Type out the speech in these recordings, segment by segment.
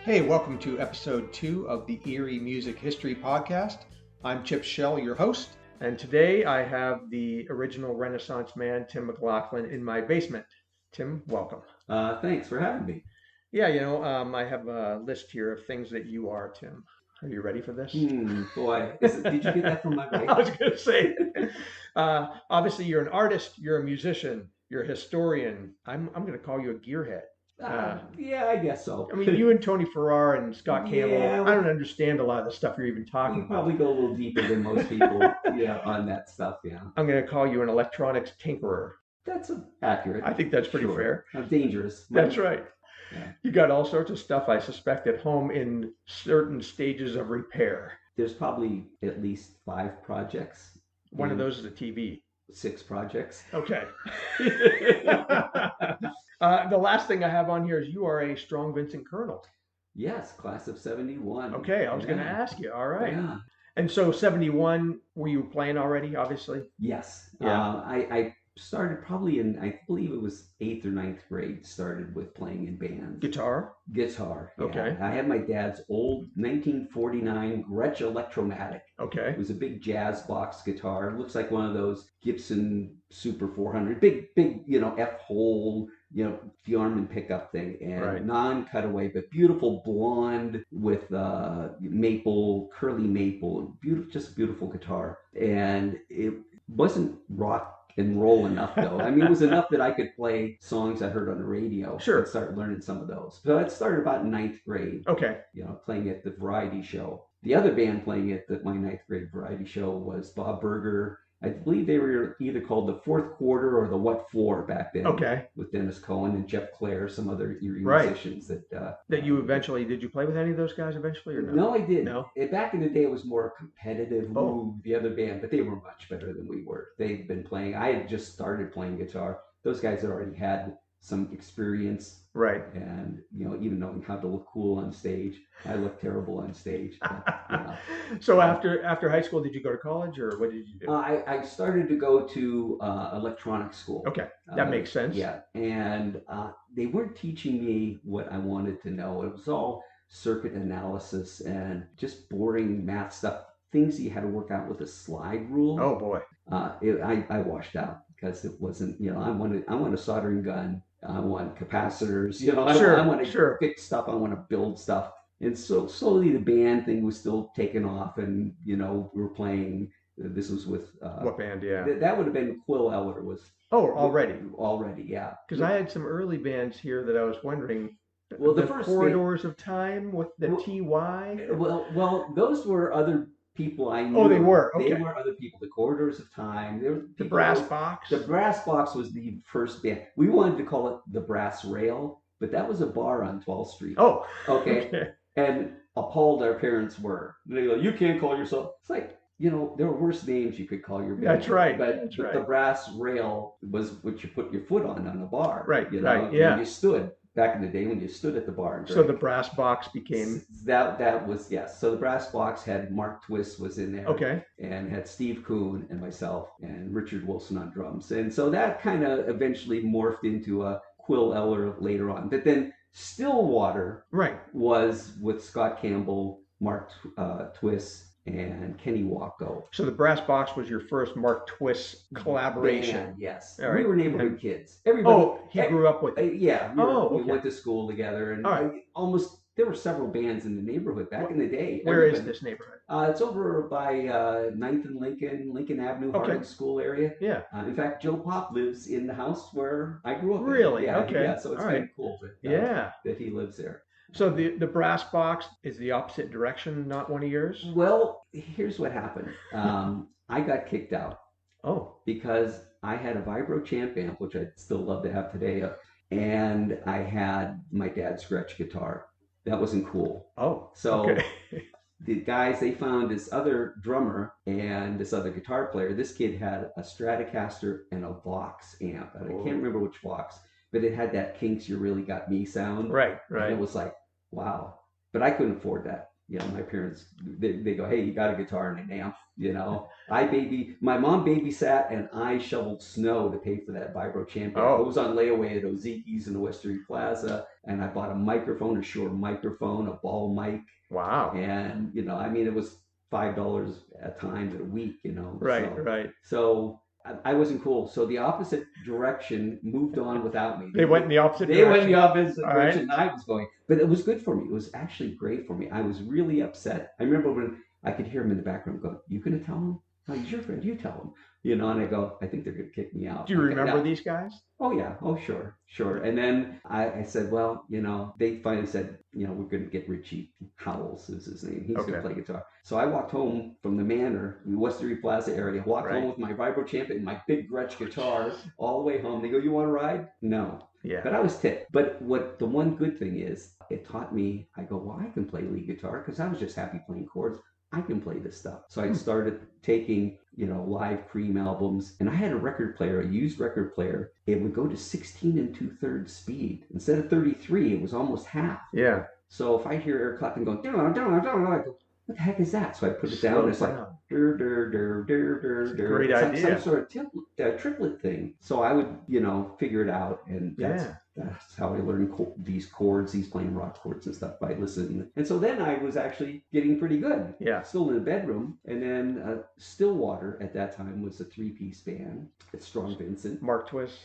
Hey, welcome to episode 2 of the Erie Music History Podcast. I'm Chip Schell, your host, and today I have the original Renaissance man, Tim McLaughlin, in my basement. Tim, welcome. Thanks for having me. Yeah, I have a list here of things that you are, Tim. Are you ready for this? Boy, did you get that from my wife? I was going to say, obviously you're an artist, you're a musician, you're a historian. I'm going to call you a gearhead. Yeah, I guess so. I mean, you and Tony Farrar and Scott Campbell, Yeah, I don't understand a lot of the stuff you're even talking we about. probably go a little deeper than most people, on that stuff, yeah. I'm going to call you an electronics tinkerer. That's accurate. I think that's pretty fair. Dangerous. That's right. Yeah. You got all sorts of stuff, I suspect, at home in certain stages of repair. There's probably at least 5 projects. One of those is a TV. 6 projects. Okay. The last thing I have on here is you are a strong Vincent Colonel. Yes, class of 71. Okay, I was going to ask you. All right. Yeah. And so 71, were you playing already, obviously? Yes. Yeah. I started probably in, I believe it was 8th or 9th grade, started with playing in bands. Guitar? Guitar. Yeah. Okay. I had my dad's old 1949 Gretsch Electromatic. Okay. It was a big jazz box guitar. It looks like one of those Gibson Super 400, big, F-hole, Fjordman pickup thing, and Right. non-cutaway, but beautiful blonde with maple, curly maple, just a beautiful guitar. And it wasn't rock and roll enough, though. I mean, it was enough that I could play songs I heard on the radio. Sure. And start learning some of those. So it started about in 9th grade. Okay. Playing at the variety show. The other band playing at my 9th grade variety show was Bob Berger. I believe they were either called the Fourth Quarter or the What For back then. Okay. With Dennis Cohen and Jeff Clare, some other Erie Right. musicians that you eventually, did you play with any of those guys eventually or no? No, I didn't. No? Back in the day, it was more competitive. Oh. The other band, but they were much better than we were. They'd been playing. I had just started playing guitar. Those guys had already had some experience. Right. And, even knowing how to look cool on stage. I look terrible on stage. But, So after high school, did you go to college or what did you do? I started to go to electronics school. Okay, that makes sense. Yeah, and they weren't teaching me what I wanted to know. It was all circuit analysis and just boring math stuff, things you had to work out with a slide rule. Oh boy. I washed out because it wasn't, I want a soldering gun. I want capacitors, Sure, I want to sure. fix stuff. I want to build stuff. And so slowly the band thing was still taking off, and we were playing. This was with What band? Yeah. that would have been Quill Eller was. Oh, already. Already, yeah. Because I had some early bands here that I was wondering. Well, the first Corridors of Time with the TY. Well, those were other people I knew. Oh, they were. Okay. They were other people. The Corridors of Time. They were The Brass Box. The Brass Box was the first band. We wanted to call it the Brass Rail, but that was a bar on 12th Street. Oh. Okay. And appalled our parents were. They go, "You can't call yourself." It's like, there were worse names you could call your band. That's right. But the Brass Rail was what you put your foot on a bar. Right. Right. Yeah. When you stood. Back in the day when you stood at the bar and drank. So the Brass Box became that was, yes. So the Brass Box had Mark Twist was in there. Okay. And had Steve Kuhn and myself and Richard Wilson on drums. And so that kind of eventually morphed into a Quill Eller later on. But then Stillwater was with Scott Campbell, Mark Twist, and Kenny Wacko. So the Brass Box was your first Mark Twist collaboration. Band, yes. All right. We were neighborhood kids. Everybody. He grew up with it. Yeah. Okay. We went to school together, and there were several bands in the neighborhood back in the day. Where is this neighborhood? It's over by 9th and Lincoln Avenue, Harding School area. Yeah. In fact, Joe Pop lives in the house where I grew up. Really? Yeah. Okay. Yeah. So it's kind of cool that he lives there. So the Brass Box is the opposite direction, not one of yours? Well, here's what happened. I got kicked out. Oh. Because I had a Vibro Champ amp, which I'd still love to have today, and I had my dad's Gretsch guitar. That wasn't cool. Oh. So okay. The guys, they found this other drummer and this other guitar player. This kid had a Stratocaster and a Vox amp. And I can't remember which Vox, but it had that Kinks You Really Got Me sound. Right. And it was like, wow. But I couldn't afford that. my parents, they go, hey, you got a guitar and an amp, my mom babysat and I shoveled snow to pay for that vibro champion. Oh. It was on layaway at Oziki's in the West Erie Plaza, and I bought a microphone, a Shure microphone, a ball mic. Wow. And, it was $5 a time a week, Right. So I wasn't cool. So the opposite direction moved on without me. They went in the opposite direction. They went in the opposite direction I was going. But it was good for me. It was actually great for me. I was really upset. I remember when I could hear him in the background go, you going to tell him? Oh, he's your friend. You tell him. And I go, I think they're going to kick me out. Do you remember these guys? Oh, yeah. Oh, sure. And then I said, well, they finally said, we're going to get Richie Howells is his name. He's going to play guitar. So I walked home from the Manor, the West Erie Plaza area, walked home with my vibro champion and my big Gretsch guitar all the way home. They go, you want to ride? No. Yeah. But I was ticked. But what the one good thing is, it taught me, I go, well, I can play lead guitar because I was just happy playing chords. I can play this stuff. So I started taking, live Cream albums, and I had a record player, a used record player. It would go to 16 2/3 speed. Instead of 33, it was almost half. Yeah. So if I hear Eric Clapton going, I go, what the heck is that? So I put it down, and it's like, great it's idea. like some sort of triplet thing. So I would, figure it out, and that's how I learned these chords, these playing rock chords and stuff by listening. And so then I was actually getting pretty good. Yeah. Still in the bedroom. And then Stillwater at that time was a 3-piece band. It's Strong Vincent. Mark Twist,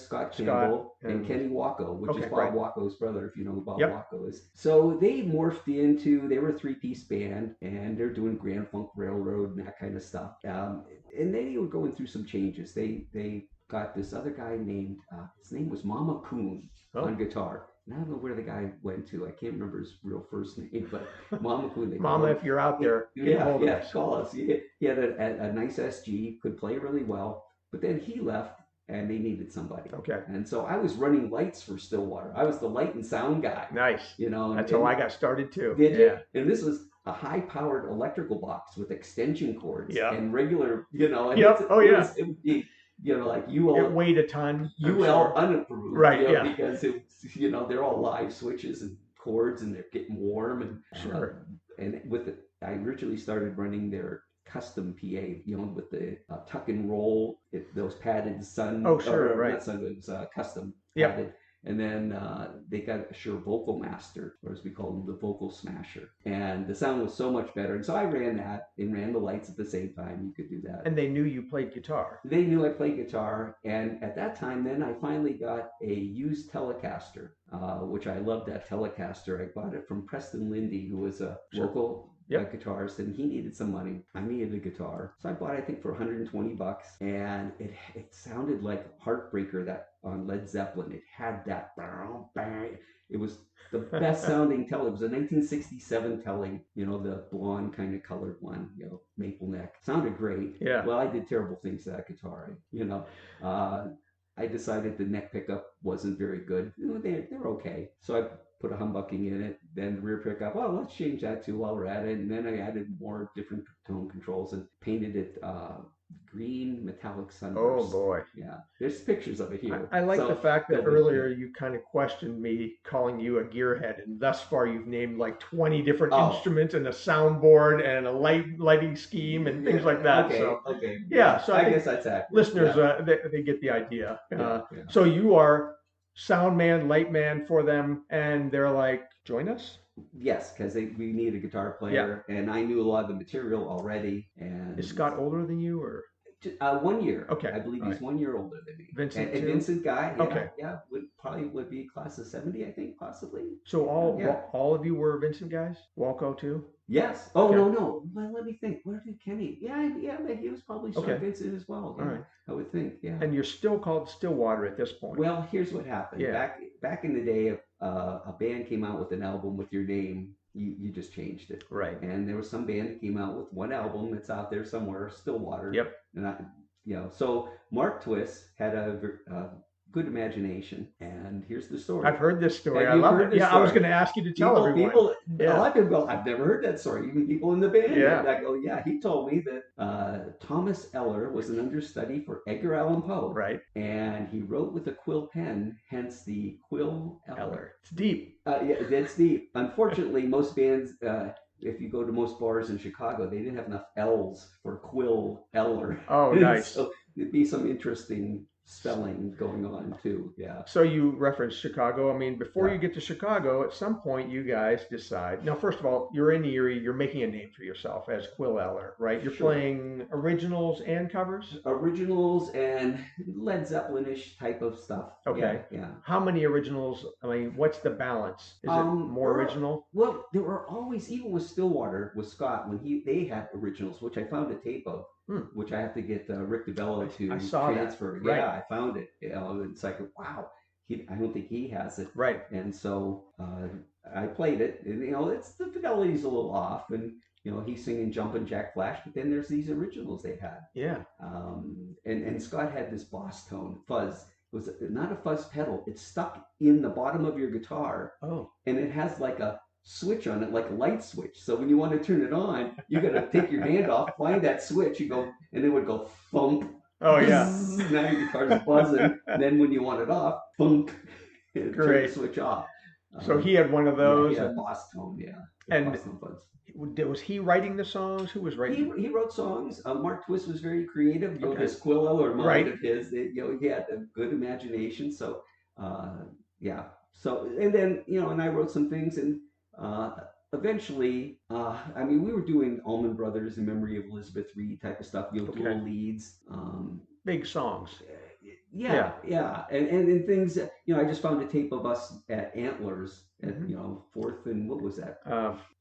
Scott Campbell, and Kenny Wacko, which is Bob Wacko's brother, if you know who Bob Wacko is. So they morphed into, they were a 3-piece band, and they're doing Grand Funk Railroad and that kind of stuff. And they were going through some changes. They got this other guy named, his name was Mama Coon on guitar. And I don't know where the guy went to. I can't remember his real first name, but Mama Coon. Mama, if you're out there, call us. He had a nice SG, could play really well, but then he left and they needed somebody. Okay. And so I was running lights for Stillwater. I was the light and sound guy. Nice. That's how I got started too. Did you? And this was a high-powered electrical box with extension cords and regular, And it would be, like UL. It weighed a ton. UL unapproved. Right, because it, they're all live switches and cords, and they're getting warm. And and with it, I originally started running their custom PA, with the tuck and roll, those padded sun. Oh, sure, right. Not sun, it was custom padded. Yep. And then they got a Shure Vocal Master, or as we call them, the Vocal Smasher. And the sound was so much better. And so I ran that and ran the lights at the same time. You could do that. And they knew you played guitar. They knew I played guitar. And at that time, then I finally got a used Telecaster, which I loved that Telecaster. I bought it from Preston Lindy, who was a local guitarist, and he needed some money. I needed a guitar. So I bought it, I think, for $120. And it sounded like Heartbreaker, that on Led Zeppelin. It had that bang. It was the best sounding Tele. It was a 1967 Tele, the blonde kind of colored one, maple neck. Sounded great. Yeah. Well, I did terrible things to that guitar. I decided the neck pickup wasn't very good. They're okay. So I put a humbucking in it, then the rear pickup. Well, let's change that too while we're at it. And then I added more different tone controls and painted it green metallic sunburst. Oh boy. Yeah. There's pictures of it here. I like the fact that earlier you kind of questioned me calling you a gearhead, and thus far you've named like 20 different instruments and a soundboard and a lighting scheme and things like that. Okay. Yeah. So I guess that's accurate. Listeners, they get the idea. So you are sound man, light man for them, and they're like, join us? Yes, because we need a guitar player, and I knew a lot of the material already. And is Scott older than you, or 1 year? Okay, I believe he's 1 year older than me. Vincent, and Vincent guy, yeah, would be class of 70, I think, possibly. So all of you were Vincent guys? Walco too? Yes. Oh no. Well, let me think. Where did Kenny? Yeah, he was probably Vincent as well. Yeah, all right. I would think. Yeah. And you're still called Stillwater at this point. Well, here's what happened. Yeah. Back in the day, a band came out with an album with your name, you just changed it. Right. And there was some band that came out with one album that's out there somewhere, Stillwater. Yep. And so Mark Twist had a good imagination, and here's the story. I've heard this story. I love it. Yeah, I was going to ask you to tell everyone. A lot of people go, I've never heard that story. Even people in the band. Yeah. And I go, yeah. He told me that Thomas Eller was an understudy for Edgar Allan Poe. Right. And he wrote with a quill pen, hence the Quill Eller. It's deep. Yeah, that's deep. Unfortunately, most bands if you go to most bars in Chicago, they didn't have enough L's for Quill Eller. Oh, nice. So it'd be some interesting spelling going on too. Yeah. So you referenced Chicago. I mean, before Yeah. you get to Chicago, at some point you guys decide. Now, first of all, you're in Erie. You're making a name for yourself as Quill Eller, right? You're Sure. playing originals and covers. Originals and Led Zeppelin-ish type of stuff. Okay. Yeah, yeah. How many originals? I mean, what's the balance? Is it more original? Well, there were always, even with Stillwater, with Scott, when they had originals, which I found a tape of, which I have to get Rick DeBello to transfer. That. Right. Yeah, I found it. You know, it's like, wow, I don't think he has it. Right. And so I played it, and it's the fidelity's a little off, and he's singing Jumpin' Jack Flash, but then there's these originals they had. Yeah. And Scott had this boss tone fuzz. It was not a fuzz pedal. It's stuck in the bottom of your guitar. Oh. And it has like a switch on it, like a light switch. So when you want to turn it on, you got to take your hand off, find that switch, you go, and it would go thump. Oh yeah. Now your guitar's buzzing. And then when you want it off, thunk, and turn the switch off. So he had one of those. Yeah, he had boss tone. Yeah. And boss tone fuzz. Was he writing the songs? Who was writing? He wrote songs. Mark Twist was very creative. This Quill Eller mind of his, he had a good imagination. So, yeah. So, and then, and I wrote some things, and eventually, I mean, we were doing Allman Brothers in memory of Elizabeth Reed type of stuff, dual leads. Big songs. Yeah. And things, I just found a tape of us at Antlers at, 4th and what was that?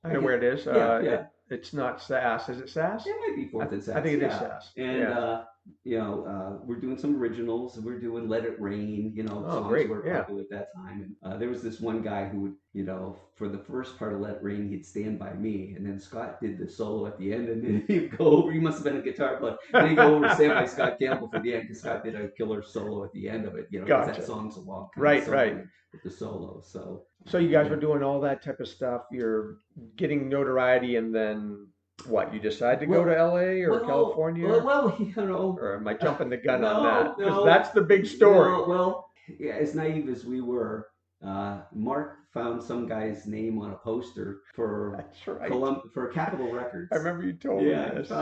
I know where it is. Yeah. It's not Sass. Is it Sass? It might be 4th and Sass. I think it is Sass. And, we're doing some originals. We're doing Let It Rain, songs were popular at that time. And there was this one guy who would, for the first part of Let It Rain, he'd stand by me. And then Scott did the solo at the end. And then he'd go over. He must have been a guitar player. Then he'd go over and stand by Scott Campbell for the end, because Scott did a killer solo at the end of it. Because that song's a long time. Right. With the solo. So you guys were doing all that type of stuff. You're getting notoriety, and then what? You decide to go to LA or California? Or am I jumping the gun on that? Because that's the big story. Yeah, as naive as we were, Mark found some guy's name on a poster for for Capitol Records. I remember you told me this.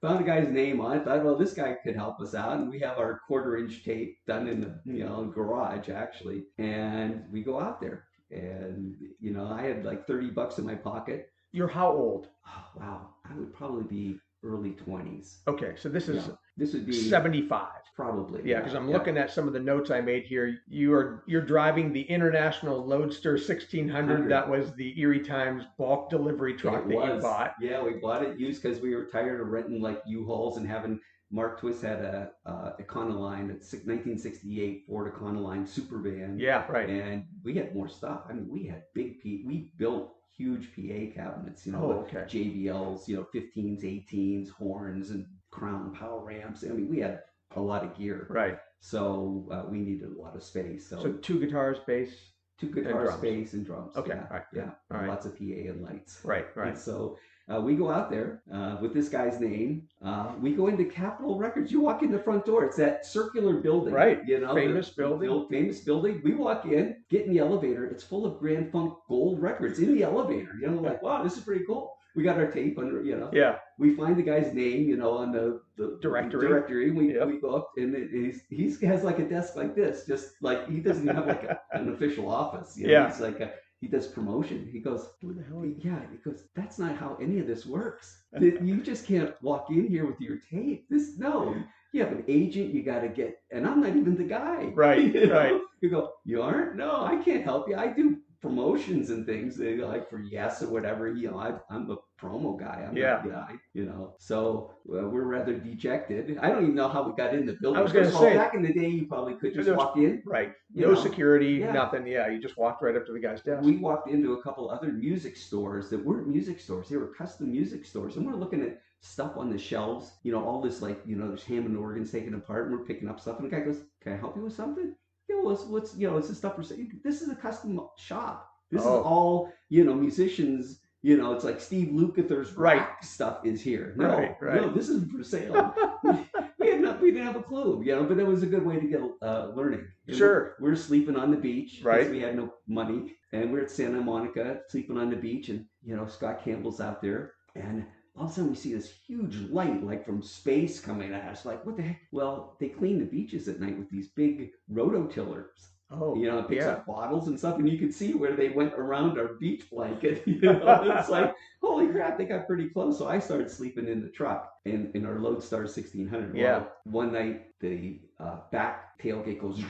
Found a guy's name on it. Thought, well, this guy could help us out, and we have our 1/4-inch tape done in the garage actually, and we go out there, and I had like $30 in my pocket. You're how old? Oh, wow, I would probably be early 20s. Okay, so this would be 75. Probably. Yeah, because I'm looking at some of the notes I made here. You're driving the International Loadster 1600. That was the Erie Times bulk delivery truck that you bought. Yeah, we bought it used because we were tired of renting like U-Hauls and having. Mark Twist had a Econoline, a 1968 Ford Econoline super van. Yeah, right. And we had more stuff. I mean, we had we built huge PA cabinets, JBLs, 15s, 18s, horns, and Crown power ramps. I mean, we had a lot of gear. Right. So we needed a lot of space. So 2 guitars, bass, 2 guitars, bass, and drums. Okay. Yeah. All right. Lots of PA and lights. Right. And so we go out there with this guy's name. We go into Capitol Records. You walk in the front door. It's that circular building. Right. Famous building. Famous building. We walk in, get in the elevator. It's full of Grand Funk Gold records in the elevator. Like, wow, this is pretty cool. We got our tape under, Yeah. We find the guy's name, on the directory. We go up, and he has like a desk like this, just like he doesn't even have like an official office. He's like he does promotion. He goes, who the hell? Yeah, he goes, that's not how any of this works. You just can't walk in here with your tape. You have an agent. You got to get, and I'm not even the guy. Right. Right. You go, you aren't? No, I can't help you. I do promotions and things like for Yes or whatever. I'm a promo guy. I'm not the guy. So we're rather dejected. I don't even know how we got in the building. I was going to say, back in the day, you probably could just walk in. Right. No security, nothing. Yeah, you just walked right up to the guy's desk. We walked into a couple other music stores that weren't music stores. They were custom music stores, and we're looking at stuff on the shelves. All this there's Hammond organs taken apart, and we're picking up stuff. And the guy goes, "Can I help you with something?" What's it's the stuff we're saying. This is a custom shop. This is all musicians. It's like Steve Lukather's rock stuff is here. No, this isn't for sale. we we didn't have a clue, but it was a good way to get learning. Sure. We're sleeping on the beach because we had no money, and we're at Santa Monica sleeping on the beach, and Scott Campbell's out there, and all of a sudden we see this huge light like from space coming at us. Like, what the heck? Well, they clean the beaches at night with these big rototillers. Oh, it picks up bottles and stuff, and you can see where they went around our beach blanket. It's like, holy crap, they got pretty close. So I started sleeping in the truck in our Lodestar 1600. Yeah. Well, one night the back tailgate goes,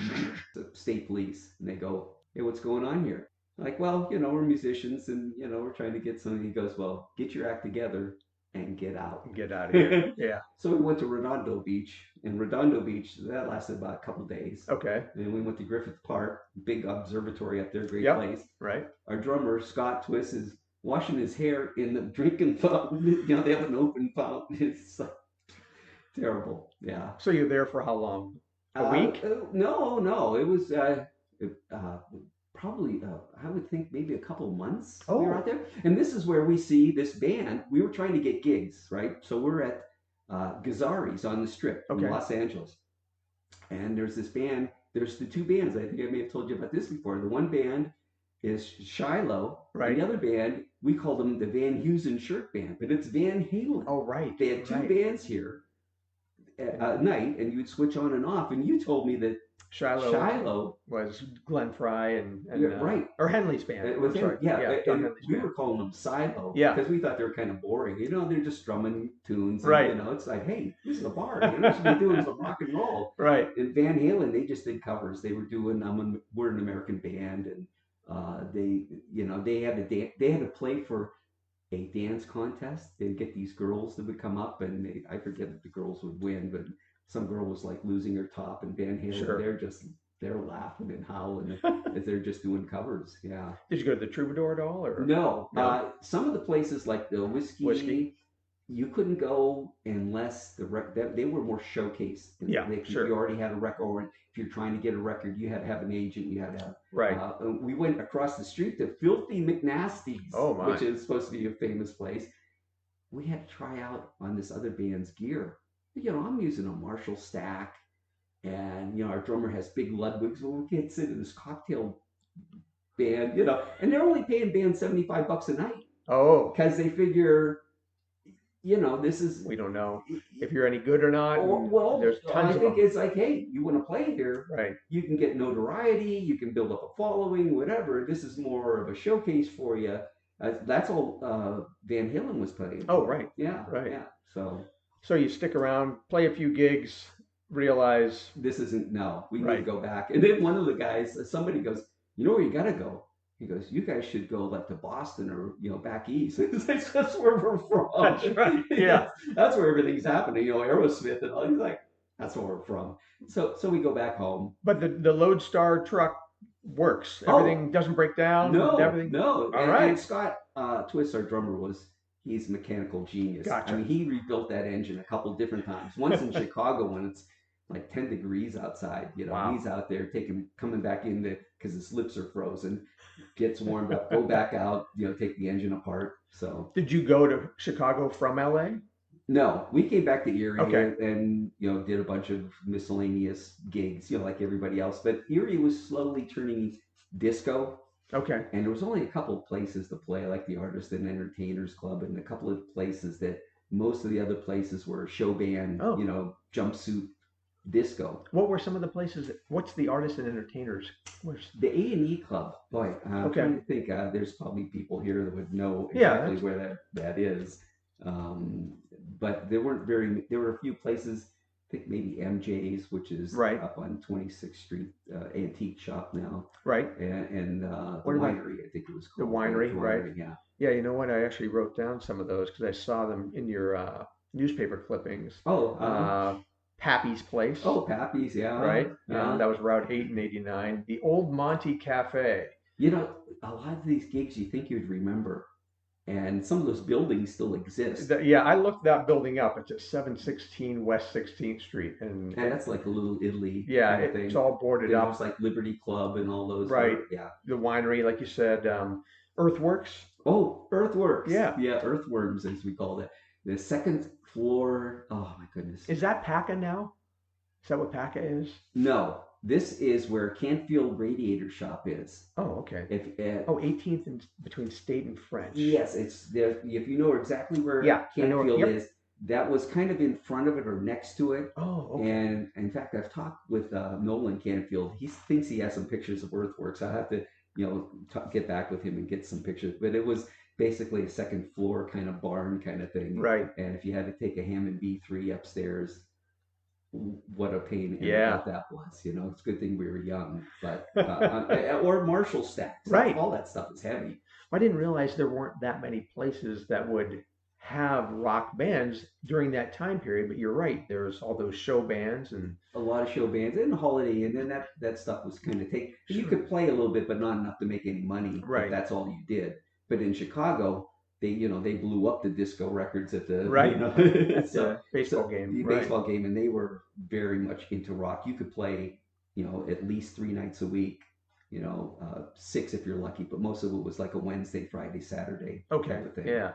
the state police, and they go, hey, what's going on here? Like, well, we're musicians, and we're trying to get something. He goes, well, get your act together and get out. Get out of here. Yeah. So we went to Redondo Beach. And Redondo Beach, that lasted about a couple of days. Okay. And we went to Griffith Park, big observatory up there, great place. Right. Our drummer, Scott Twist, is washing his hair in the drinking fountain. They have an open fountain. It's terrible. Yeah. So you're there for how long? A week? No. It was probably, I would think maybe a couple months we were out there. And this is where we see this band. We were trying to get gigs, right? So we're at Gazzari's on the Strip in Los Angeles. And there's this band. There's the two bands. I think I may have told you about this before. The one band is Shiloh. Right. And the other band, we call them the Van Heusen Shirt Band, but it's Van Halen. Oh, right. They had two bands here at night, and you'd switch on and off. And you told me that Shiloh was Glenn Fry and right, or Henley's band. It was him. And we were calling them Silo, because we thought they were kind of boring. They're just strumming tunes. And, it's like, hey, this is a bar. We should be doing some rock and roll. Right. And Van Halen, they just did covers. They were doing we're an American band, and they had to play for a dance contest. They'd get these girls that would come up, and I forget if the girls would win, but some girl was like losing her top, and Van Halen, they're laughing and howling as they're just doing covers. Yeah. Did you go to the Troubadour at all? Or no? Some of the places like the whiskey, you couldn't go unless they were more showcase. Yeah, You already had a record. Or if you're trying to get a record, you had to have an agent. You had to have we went across the street to Filthy McNasty's, which is supposed to be a famous place. We had to try out on this other band's gear. I'm using a Marshall stack, and our drummer has big Ludwigs. Well, we can't sit in this cocktail band, and they're only paying bands $75 a night. Oh, because they figure, this is, we don't know if you're any good or not. Well, there's tons I think it's like, hey, you want to play here, right? You can get notoriety, you can build up a following, whatever. This is more of a showcase for you. That's all Van Halen was playing. Oh, right. Yeah, right. Yeah. So you stick around, play a few gigs, realize this isn't, we need to go back. And then one of the guys, somebody goes, where you got to go? He goes, you guys should go like to Boston or, back east. That's where we're from. That's right. Yeah. That's where everything's happening. Aerosmith and all. He's like, that's where we're from. So we go back home. But the Lodestar truck works. Everything doesn't break down. No. All right. And Scott Twist, our drummer, he's a mechanical genius. Gotcha. I mean, he rebuilt that engine a couple different times. Once in Chicago when it's like 10 degrees outside. He's out there coming back in because his lips are frozen, gets warmed up, go back out, take the engine apart. So. Did you go to Chicago from LA? No, we came back to Erie and did a bunch of miscellaneous gigs, like everybody else. But Erie was slowly turning disco. Okay. And there was only a couple of places to play, like the Artists and Entertainers Club, and a couple of places that most of the other places were show band, jumpsuit disco. What were some of the places? What's the Artists and Entertainers? The A&E Club. Boy, I'm trying to think. There's probably people here that would know exactly where that is. But there were a few places. I think maybe MJ's, which is up on 26th Street, antique shop now. Right. And the winery, I think it was called. The winery, right. Yeah. Yeah, you know what? I actually wrote down some of those because I saw them in your newspaper clippings. Pappy's Place. Oh, Pappy's, yeah. Right. Yeah. That was Route 8 and 89. The Old Monty Cafe. A lot of these gigs you think you'd remember. And some of those buildings still exist. I looked that building up. It's at 716 West 16th Street. And that's like a little Italy. Yeah, it's all boarded up. It's like Liberty Club and all those. Right. The winery, like you said. Earthworks. Oh, Earthworks. Yeah. Yeah, Earthworms, as we call it. The second floor. Oh, my goodness. Is that Paca now? Is that what PACA is? No, this is where Canfield Radiator Shop is. Oh, okay. If 18th and between State and French. Yes, it's there. If you know exactly where Canfield is, that was kind of in front of it or next to it. Oh, okay. And in fact, I've talked with Nolan Canfield. He thinks he has some pictures of earthworks. I have to, get back with him and get some pictures. But it was basically a second floor kind of barn kind of thing. Right. And if you had to take a Hammond B3 upstairs, what a pain in the butt that was. It's a good thing we were young. But or Marshall stacks. Right. All that stuff is heavy. I didn't realize there weren't that many places that would have rock bands during that time period, but you're right. There's all those show bands and a lot of show bands and holiday, and then that stuff was kind of take. Sure. You could play a little bit, but not enough to make any money. Right. That's all you did. But in Chicago, they blew up the disco records at the That's a baseball game. Baseball game, and they were very much into rock. You could play at least 3 nights a week. 6 if you're lucky, but most of it was like a Wednesday, Friday, Saturday type of thing. Yeah.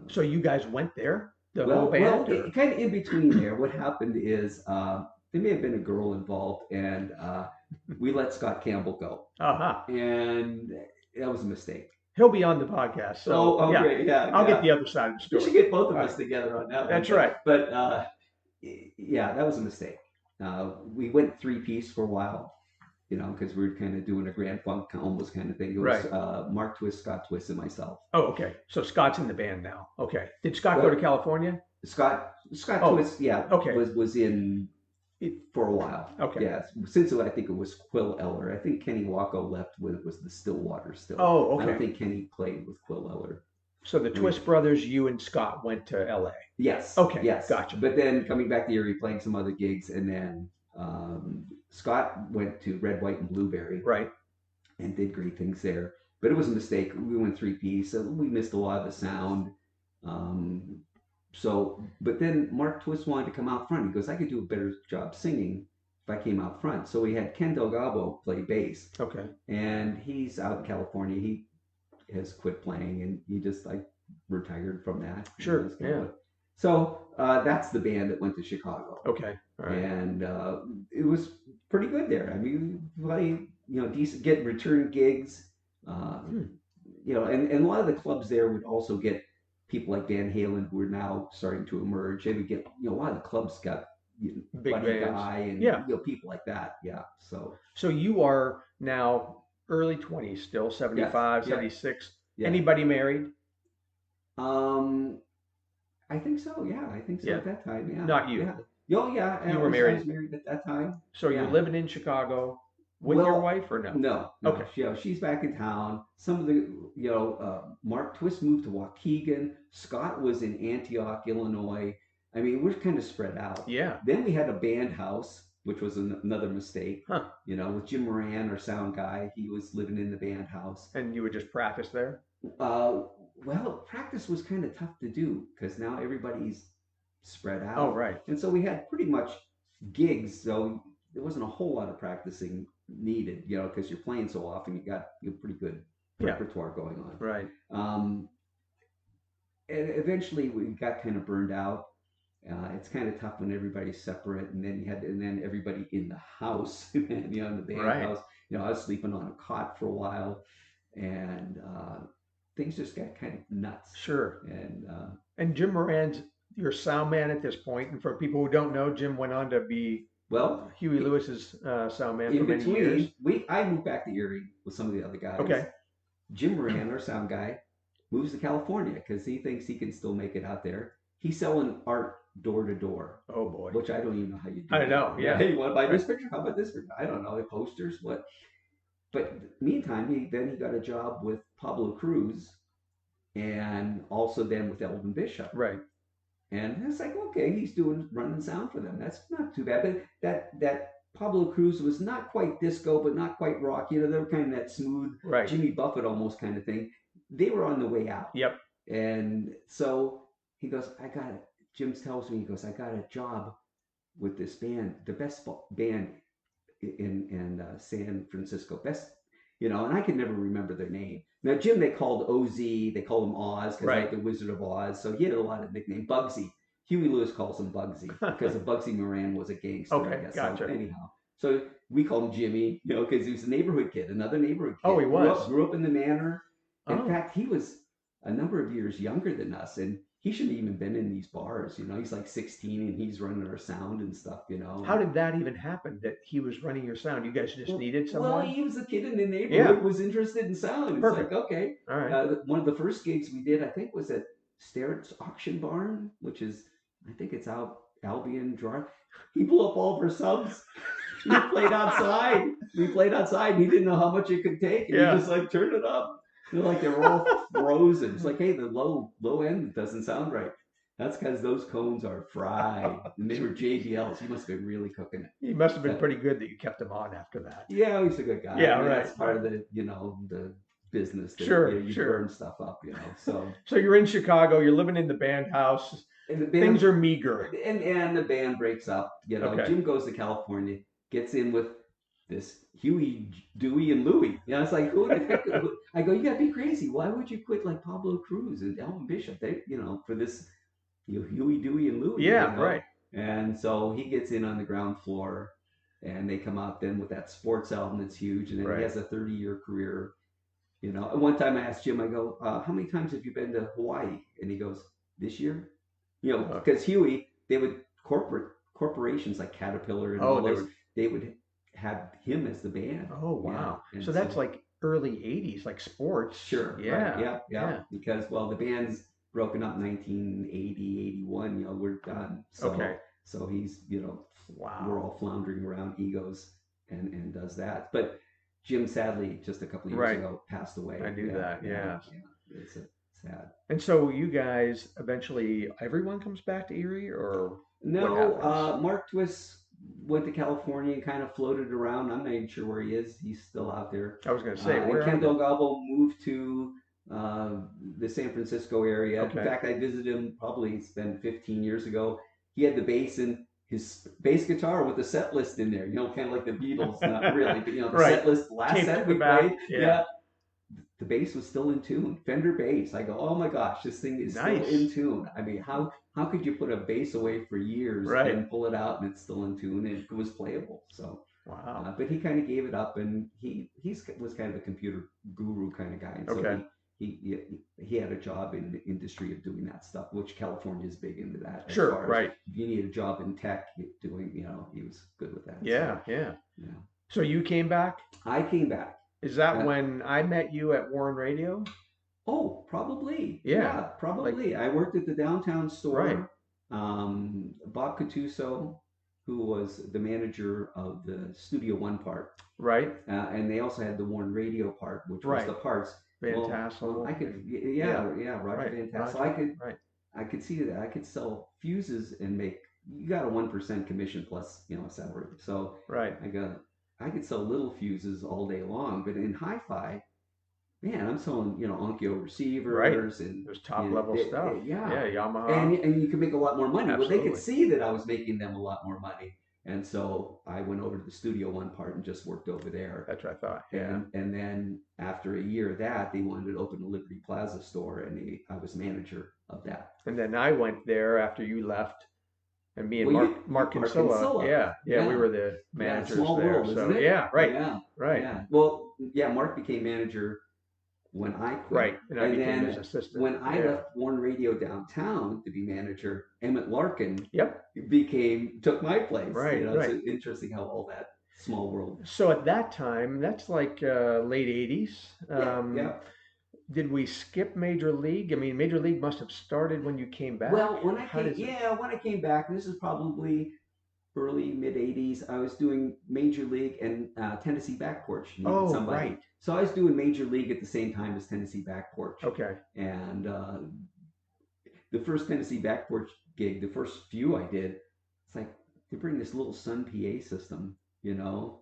So you guys went there, the whole band? Well, kind of in between there. What happened is there may have been a girl involved, and we let Scott Campbell go. And that was a mistake. He'll be on the podcast. So great. Yeah. I'll get the other side of the story. We should get both of us together on that one. That's right. But that was a mistake. We went 3-piece for a while. Because we were kind of doing a Grand Funk almost kind of thing. It was Mark Twist, Scott Twist, and myself. Oh, okay. So Scott's in the band now. Okay. Did Scott go to California? Scott Twist, was in it for a while. Okay. Yeah. Since I think it was Quill Eller. I think Kenny Wacko left when it was the Stillwater still. Oh, okay. I don't think Kenny played with Quill Eller. So the Twist brothers, you and Scott went to LA. Yes. Okay. Yes. Gotcha. But then coming back to Erie, playing some other gigs, and then Scott went to Red, White, and Blueberry. Right. And did great things there. But it was a mistake. We went 3-piece. So we missed a lot of the sound. But then Mark Twist wanted to come out front. He goes, I could do a better job singing if I came out front. So we had Ken Delgado play bass. Okay. And he's out in California. He has quit playing, and he just retired from that. Sure. Yeah. So that's the band that went to Chicago. Okay. All right. And it was pretty good there. I mean, we play, decent, get return gigs. And a lot of the clubs there would also get people like Van Halen, who are now starting to emerge. They would get, a lot of the clubs got big bands and people like that. Yeah. So you are now early 20s still, 75, 76. Yeah. Anybody married? I think so. Yeah, I think so at that time. Yeah. Not you. Yeah. Oh, yeah. You were married. I was married at that time. So you're living in Chicago with your wife, or no? No. Okay. She's back in town. Some of the, Mark Twist moved to Waukegan. Scott was in Antioch, Illinois. I mean, we're kind of spread out. Yeah. Then we had a band house, which was another mistake. Huh. With Jim Moran, our sound guy. He was living in the band house. And you would just practice there? Well, practice was kind of tough to do because now everybody's spread out. Oh, right. And so we had pretty much gigs, so there wasn't a whole lot of practicing needed, because you're playing so often, you got a pretty good repertoire going on. Right. And eventually we got kind of burned out. It's kind of tough when everybody's separate, and then everybody in the house, in the band house. I was sleeping on a cot for a while, and things just got kind of nuts. Sure. And Jim Moran's your sound man at this point. And for people who don't know, Jim went on to be Huey Lewis's sound man for many years. I moved back to Erie with some of the other guys. Okay. Jim Moran, our sound guy, moves to California because he thinks he can still make it out there. He's selling art door to door. Oh boy. Which I don't even know how you do. I know. Yeah. Hey, you want to buy this picture? How about this picture? I don't know. Posters, what? But meantime, he got a job with Pablo Cruz, and also then with Elvin Bishop. Right. And it's like, okay, he's running sound for them. That's not too bad. But that Pablo Cruz was not quite disco, but not quite rock. They were kind of that smooth, Jimmy Buffett almost kind of thing. They were on the way out. Yep. And so he goes, Jim tells me, he goes, I got a job with this band, the best band in San Francisco. Best, and I could never remember their name. Now, Jim, they called OZ, they called him Oz, because like the Wizard of Oz. So he had a lot of nicknames. Bugsy, Huey Lewis calls him Bugsy because Bugsy Moran was a gangster, Okay, I guess. gotcha. So anyhow, so we call him Jimmy, because he was a neighborhood kid, another neighborhood kid. Oh, he was. Grew up in the manor. In fact, he was a number of years younger than us, and he shouldn't have even been in these bars. He's like 16 and he's running our sound and stuff. How did that even happen? That he was running your sound? You guys just needed someone? Well, he was a kid in the neighborhood, was interested in sound. It's Perfect. like, okay. All right. One of the first gigs we did, I think, was at Sterrett's Auction Barn, which is, I think it's out Albion Drive. He blew up all of our subs. We played outside. And he didn't know how much it could take. And he just like turned it up. Like they were all frozen. It's like, hey, the low end doesn't sound right. That's because those cones are fried. And they were JBLs. He must have been really cooking it. He must have been pretty good that you kept him on after that. Yeah, he's a good guy. Yeah, right. That's part of the, the business. That, you burn stuff up, So you're in Chicago. You're living in the band house. And the band, things are meager. And the band breaks up. Jim goes to California, gets in with this Huey, Dewey, and Louie. It's like, who the heck? I go, you gotta be crazy. Why would you quit like Pablo Cruz and Elvin Bishop? They, for this, Huey, Dewey, and Louie. Yeah, right. And so he gets in on the ground floor, and they come out then with that sports album that's huge, and then he has a 30-year career. One time I asked Jim, I go, how many times have you been to Hawaii? And he goes, this year. Because Huey, they would corporations like Caterpillar and all those, they would have him as the band. Oh, wow. So that's like early 80s, like sports. Sure. Yeah. Right. Yeah. Because, the band's broken up 1980, 81, we're done. So, so he's, we're all floundering around egos and does that. But Jim, sadly, just a couple of years ago, passed away. I knew that. Yeah. It's sad. And so you guys eventually, everyone comes back to Erie, or no? Mark Twist went to California and kind of floated around. I'm not even sure where he is. He's still out there. I was going to say, and Ken Delgado moved to the San Francisco area. In fact, I visited him probably, it's been 15 years ago. He had the bass and his bass guitar with the set list in there, kind of like the Beatles, not really, but the set list, last set we played. Yeah. The bass was still in tune. Fender bass. I go, oh my gosh, this thing is still in tune. I mean, how could you put a bass away for years and pull it out and it's still in tune and it was playable? So wow. But he kind of gave it up, and he was kind of a computer guru kind of guy. And so he had a job in the industry of doing that stuff, which California is big into that. Sure, right. If you need a job in tech, doing, he was good with that. Yeah. So you came back? I came back. Is that when I met you at Warren Radio? Oh, probably. Yeah, probably. I worked at the downtown store. Right. Bob Cattuso, who was the manager of the Studio One part. Right. And they also had the Warren Radio part, which was the parts. Van Tassel. I could, Roger Van Tassel. I could see that. I could sell fuses and make. You got a 1% commission plus, salary. So I could sell little fuses all day long, but in hi-fi, man, I'm selling, Onkyo receivers and there's top level stuff. Yeah, Yamaha. And you can make a lot more money. Absolutely. Well, they could see that I was making them a lot more money. And so I went over to the Studio One part and just worked over there. That's what I thought. Yeah. And then after a year of that, they wanted to open a Liberty Plaza store, and I was manager of that. And then I went there after you left. And me and Mark Kinsella. Yeah, we were the managers small there. World, so right. Yeah. Well, Mark became manager when I quit. Right. And I became his assistant. When I left Warren Radio downtown to be manager, Emmett Larkin took my place. Right. It's interesting how all that small world. So at that time, that's like late 80s. Did we skip Major League? I mean, Major League must have started when you came back. Well, when I came back, this is probably early mid 80s. I was doing Major League, and Tennessee Back Porch needed somebody. Right. So I was doing Major League at the same time as Tennessee Back Porch. Okay. And the first Tennessee Back Porch gig, the first few I did, it's like they bring this little Sun PA system, and I don't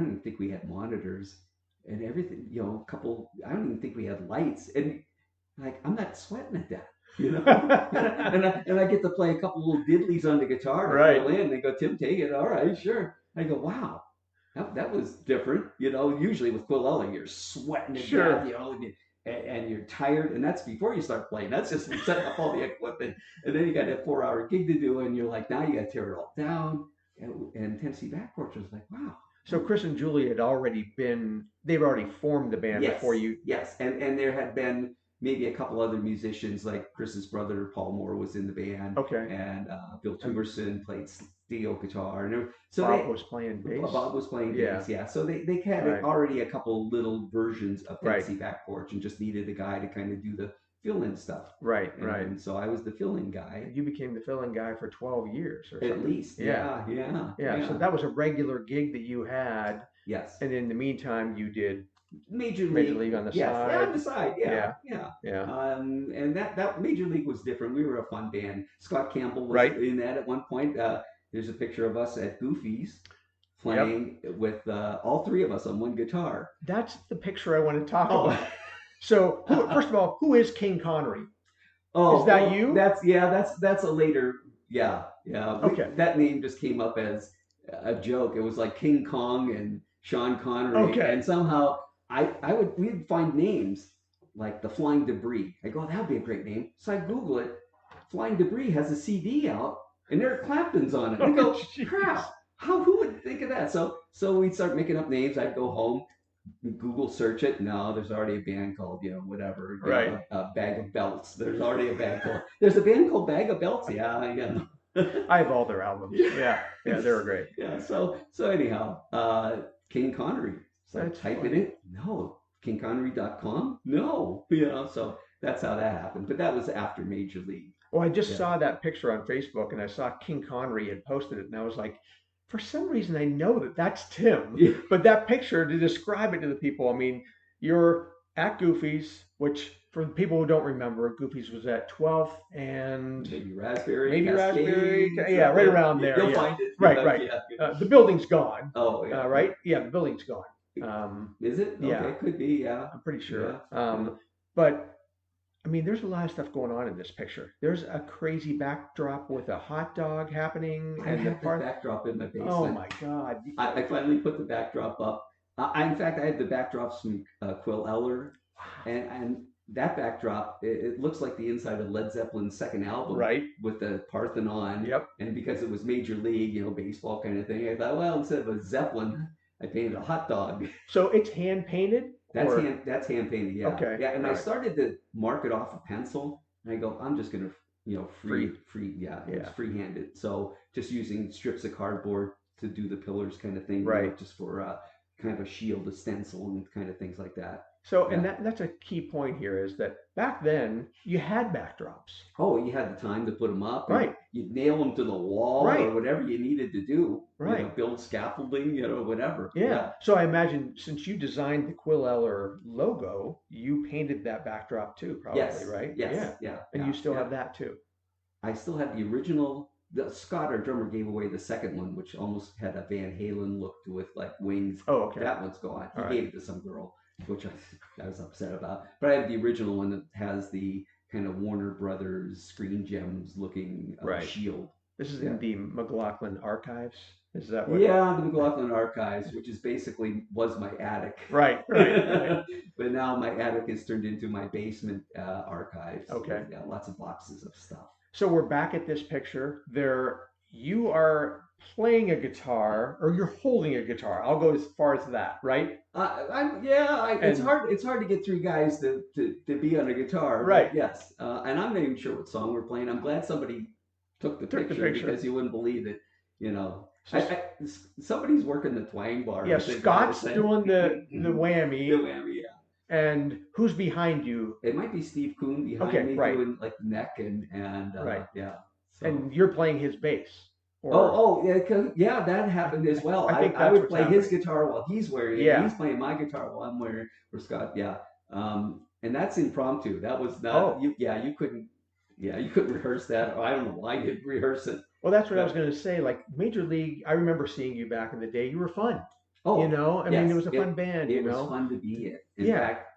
even think we had monitors. And everything, I don't even think we had lights. And like, I'm not sweating at that, and I get to play a couple little diddlies on the guitar to fill in. They go, Tim, take it. All right, sure. I go, wow, that was different. Usually with Quill Eller, you're sweating to death, and you're tired, and that's before you start playing. That's just setting up all the equipment, and then you got a 4-hour gig to do, and you're like, now you got to tear it all down. And Tennessee Back Porch was like, wow. So Chris and Julie had already they've already formed the band before you. Yes, and there had been maybe a couple other musicians, like Chris's brother Paul Moore was in the band. Okay. And Bill Tuberson played steel guitar, and so Bob was playing bass. Bob was playing bass, yeah. So they had already a couple little versions of Tennessee Back Porch, and just needed a guy to kind of do the fill-in stuff. Right. And so I was the fill-in guy. You became the fill-in guy for 12 years or something. At least, yeah. So that was a regular gig that you had. Yes. And in the meantime, you did Major League on the side. Yeah, on the side. Yeah. And that Major League was different. We were a fun band. Scott Campbell was in that at one point. There's a picture of us at Goofy's playing with all three of us on one guitar. That's the picture I want to talk about. So, first of all, who is King Connery? Is that you? That's a later. Yeah. Okay. That name just came up as a joke. It was like King Kong and Sean Connery. Okay. And somehow we'd find names like the Flying Debris. I go, that'd be a great name. So I Google it. Flying Debris has a CD out, and Eric Clapton's on it. I go, crap. Who would think of that? So we'd start making up names. I'd go home, Google search it. No, there's already a band called, whatever. A Bag of Belts. There's already a band called. There's a band called Bag of Belts. Yeah. I have all their albums. Yeah, they were great. Yeah. So anyhow, King Connery. So type it in. No. KingConnery.com? No. So that's how that happened. But that was after Major League. Well, I just saw that picture on Facebook, and I saw King Connery had posted it, and I was like, for some reason I know that's Tim. Yeah. But that picture, to describe it to the people, I mean, you're at Goofy's, which for people who don't remember, Goofy's was at 12th and maybe Raspberry. Yeah, right around there. You'll find it. Right. Yeah. The building's gone. Oh, yeah. Right? Yeah, the building's gone. Is it? Okay, yeah. Could be, yeah. I'm pretty sure. Yeah. But I mean, there's a lot of stuff going on in this picture. There's a crazy backdrop with a hot dog happening. I have the backdrop in my basement. Oh my God. I finally put the backdrop up. In fact, I had the backdrops from Quill Eller. And that backdrop, it looks like the inside of Led Zeppelin's second album. Right. With the Parthenon. Yep. And because it was Major League, baseball kind of thing, I thought, well, instead of a Zeppelin, I painted a hot dog. So it's hand painted? That's hand painted, yeah. Okay. Yeah, and I started to mark it off a pencil, and I go, I'm just gonna, freehand. So just using strips of cardboard to do the pillars, kind of thing, right? Just for kind of a shield, a stencil, and kind of things like that. So, and that's a key point here is that back then you had backdrops. Oh, you had the time to put them up. Right. You'd nail them to the wall or whatever you needed to do. Right. Build scaffolding, whatever. Yeah. So I imagine since you designed the Quill Eller logo, you painted that backdrop too, probably, right? Yes. Yeah. And you still have that too. I still have the original. Scott, our drummer, gave away the second one, which almost had a Van Halen look with like wings. Oh, okay. That one's gone. He gave it to some girl, which I was upset about. But I have the original one that has the kind of Warner Brothers Screen Gems looking shield. This is in the McLaughlin archives. Is that what? Yeah, the McLaughlin archives, which is basically was my attic. Right. But now my attic is turned into my basement archives. Okay. Yeah, lots of boxes of stuff. So we're back at this picture. You are playing a guitar, or you're holding a guitar. I'll go as far as that, right? It's hard to get through guys to be on a guitar. Right. Yes. And I'm not even sure what song we're playing. I'm glad somebody took the picture because you wouldn't believe it. Somebody's working the twang bar. Yeah, Scott's doing the whammy. The whammy, yeah. And who's behind you? It might be Steve Kuhn behind me doing like neck and yeah. So. And you're playing his bass. That happened as well. I would play his guitar while he's wearing it. Yeah. He's playing my guitar while I'm wearing for Scott. Yeah. And that's impromptu. That was not. You couldn't rehearse that. I don't know why you'd rehearse it. Well, that's what I was going to say. Like Major League, I remember seeing you back in the day. You were fun. Oh, I mean, it was a fun band. It was fun to be in. In fact,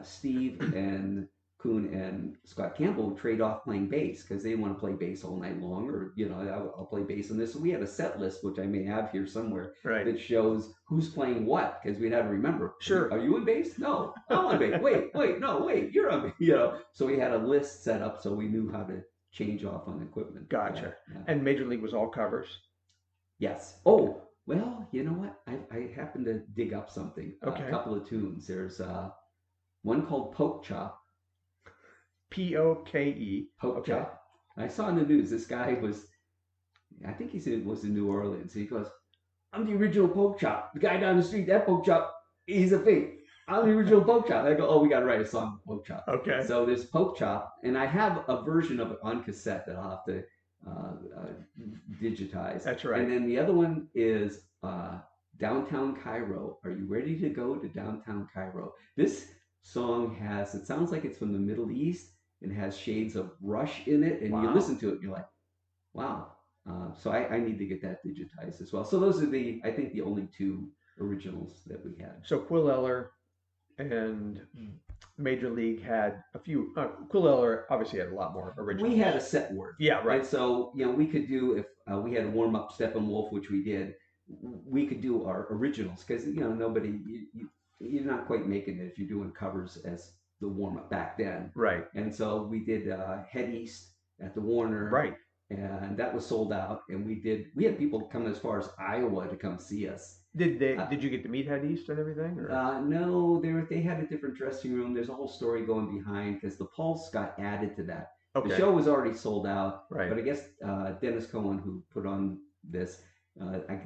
Steve and Kuhn and Scott Campbell would trade off playing bass because they didn't want to play bass all night long, or I'll play bass on this. So we had a set list, which I may have here somewhere, that shows who's playing what, because we'd have to remember. Sure. Are you in bass? No, I'm on bass. Wait, no, wait, you're on bass. So we had a list set up so we knew how to change off on equipment. Gotcha. Yeah. And Major League was all covers? Yes. Oh, well, you know what? I happened to dig up something. Okay. A couple of tunes. There's one called Poke Chop. Poke. Poke Chop. I saw in the news, this guy I think was in New Orleans. He goes, I'm the original Poke Chop. The guy down the street, that Poke Chop, he's a fake. I'm the original Poke Chop. I go, oh, we got to write a song with Poke Chop. Okay. So there's Poke Chop, and I have a version of it on cassette that I'll have to digitize. That's right. And then the other one is Downtown Cairo. Are you ready to go to Downtown Cairo? This song it sounds like it's from the Middle East and has shades of Rush in it. And you listen to it and you're like, wow. So I need to get that digitized as well. So those are I think the only two originals that we had. So Quill Eller and Major League had a few. Quill Eller obviously had a lot more originals. We had a set word. Yeah, right. And so, we could do, if we had a warm up Steppenwolf, which we did, we could do our originals because, nobody, you're not quite making it if you're doing covers as the warm up back then. Right. And so we did Head East at the Warner. Right. And that was sold out. And we had people come as far as Iowa to come see us. Did you get to meet Head East and everything? Or? No, they had a different dressing room. There's a whole story going behind because the Pulse got added to that. Okay. The show was already sold out, right? But I guess Dennis Cohen, who put on this,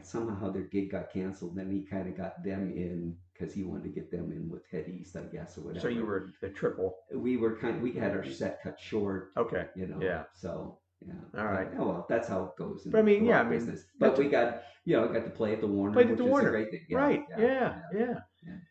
somehow their gig got canceled. Then he kind of got them in because he wanted to get them in with Head East, I guess, or whatever. So you were the triple. We had our set cut short. Okay. Yeah. So. Yeah. All right. Oh well, that's how it goes. But I mean, business. But we got to play at the Warner. Played at the Warner. A great thing. Right. Yeah.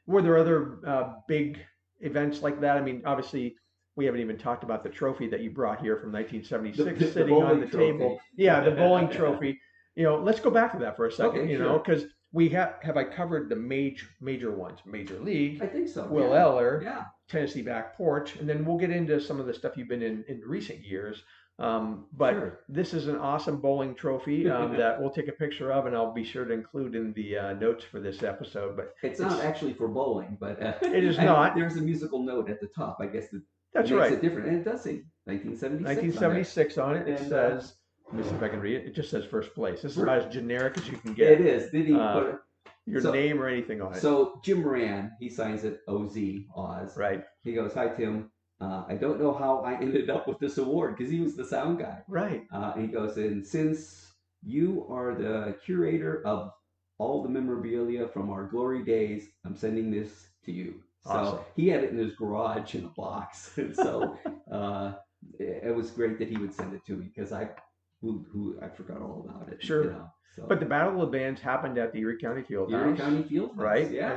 Were there other big events like that? I mean, obviously, we haven't even talked about the trophy that you brought here from 1976, sitting on the table. Yeah, the bowling trophy. Let's go back to that for a second. Okay, because we have I covered the major ones? Major League. I think so. Quill Eller. Yeah. Tennessee Back Porch, and then we'll get into some of the stuff you've been in recent years. But this is an awesome bowling trophy that we'll take a picture of, and I'll be sure to include in the notes for this episode. But it's not actually for bowling, but it is not. There's a musical note at the top, I guess. That's makes right. it different, and it does say 1976. 1976 on it. It says. Let me see if I can read it. It just says first place. This is about as generic as you can get. It is. Did he put your name or anything on it? So Jim Moran, he signs it OZ, Oz. Right. He goes, "Hi Tim. I don't know how I ended up with this award," because he was the sound guy. Right. He goes, "And since you are the curator of all the memorabilia from our glory days, I'm sending this to you." Awesome. So he had it in his garage in a box. And so it was great that he would send it to me because I forgot all about it. Sure. So. But the Battle of the Bands happened at the Erie County Fieldhouse. Erie County Fieldhouse, right? Yeah.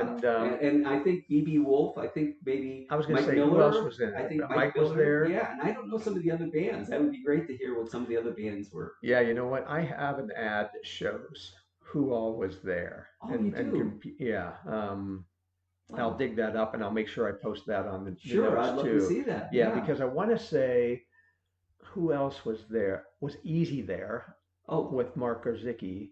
And I think B.B. Wolf. I think maybe I was going to say Miller, who else was in it? I think Mike was there. Yeah, and I don't know some of the other bands. That would be great to hear what some of the other bands were. Yeah, you know what? I have an ad that shows who all was there. Oh, you do? Yeah. Wow. I'll dig that up and I'll make sure I post that on the notes Sure, I'd love to see that. Yeah, because I want to say who else was there? Was Easy there? Oh, with Mark Garzicki.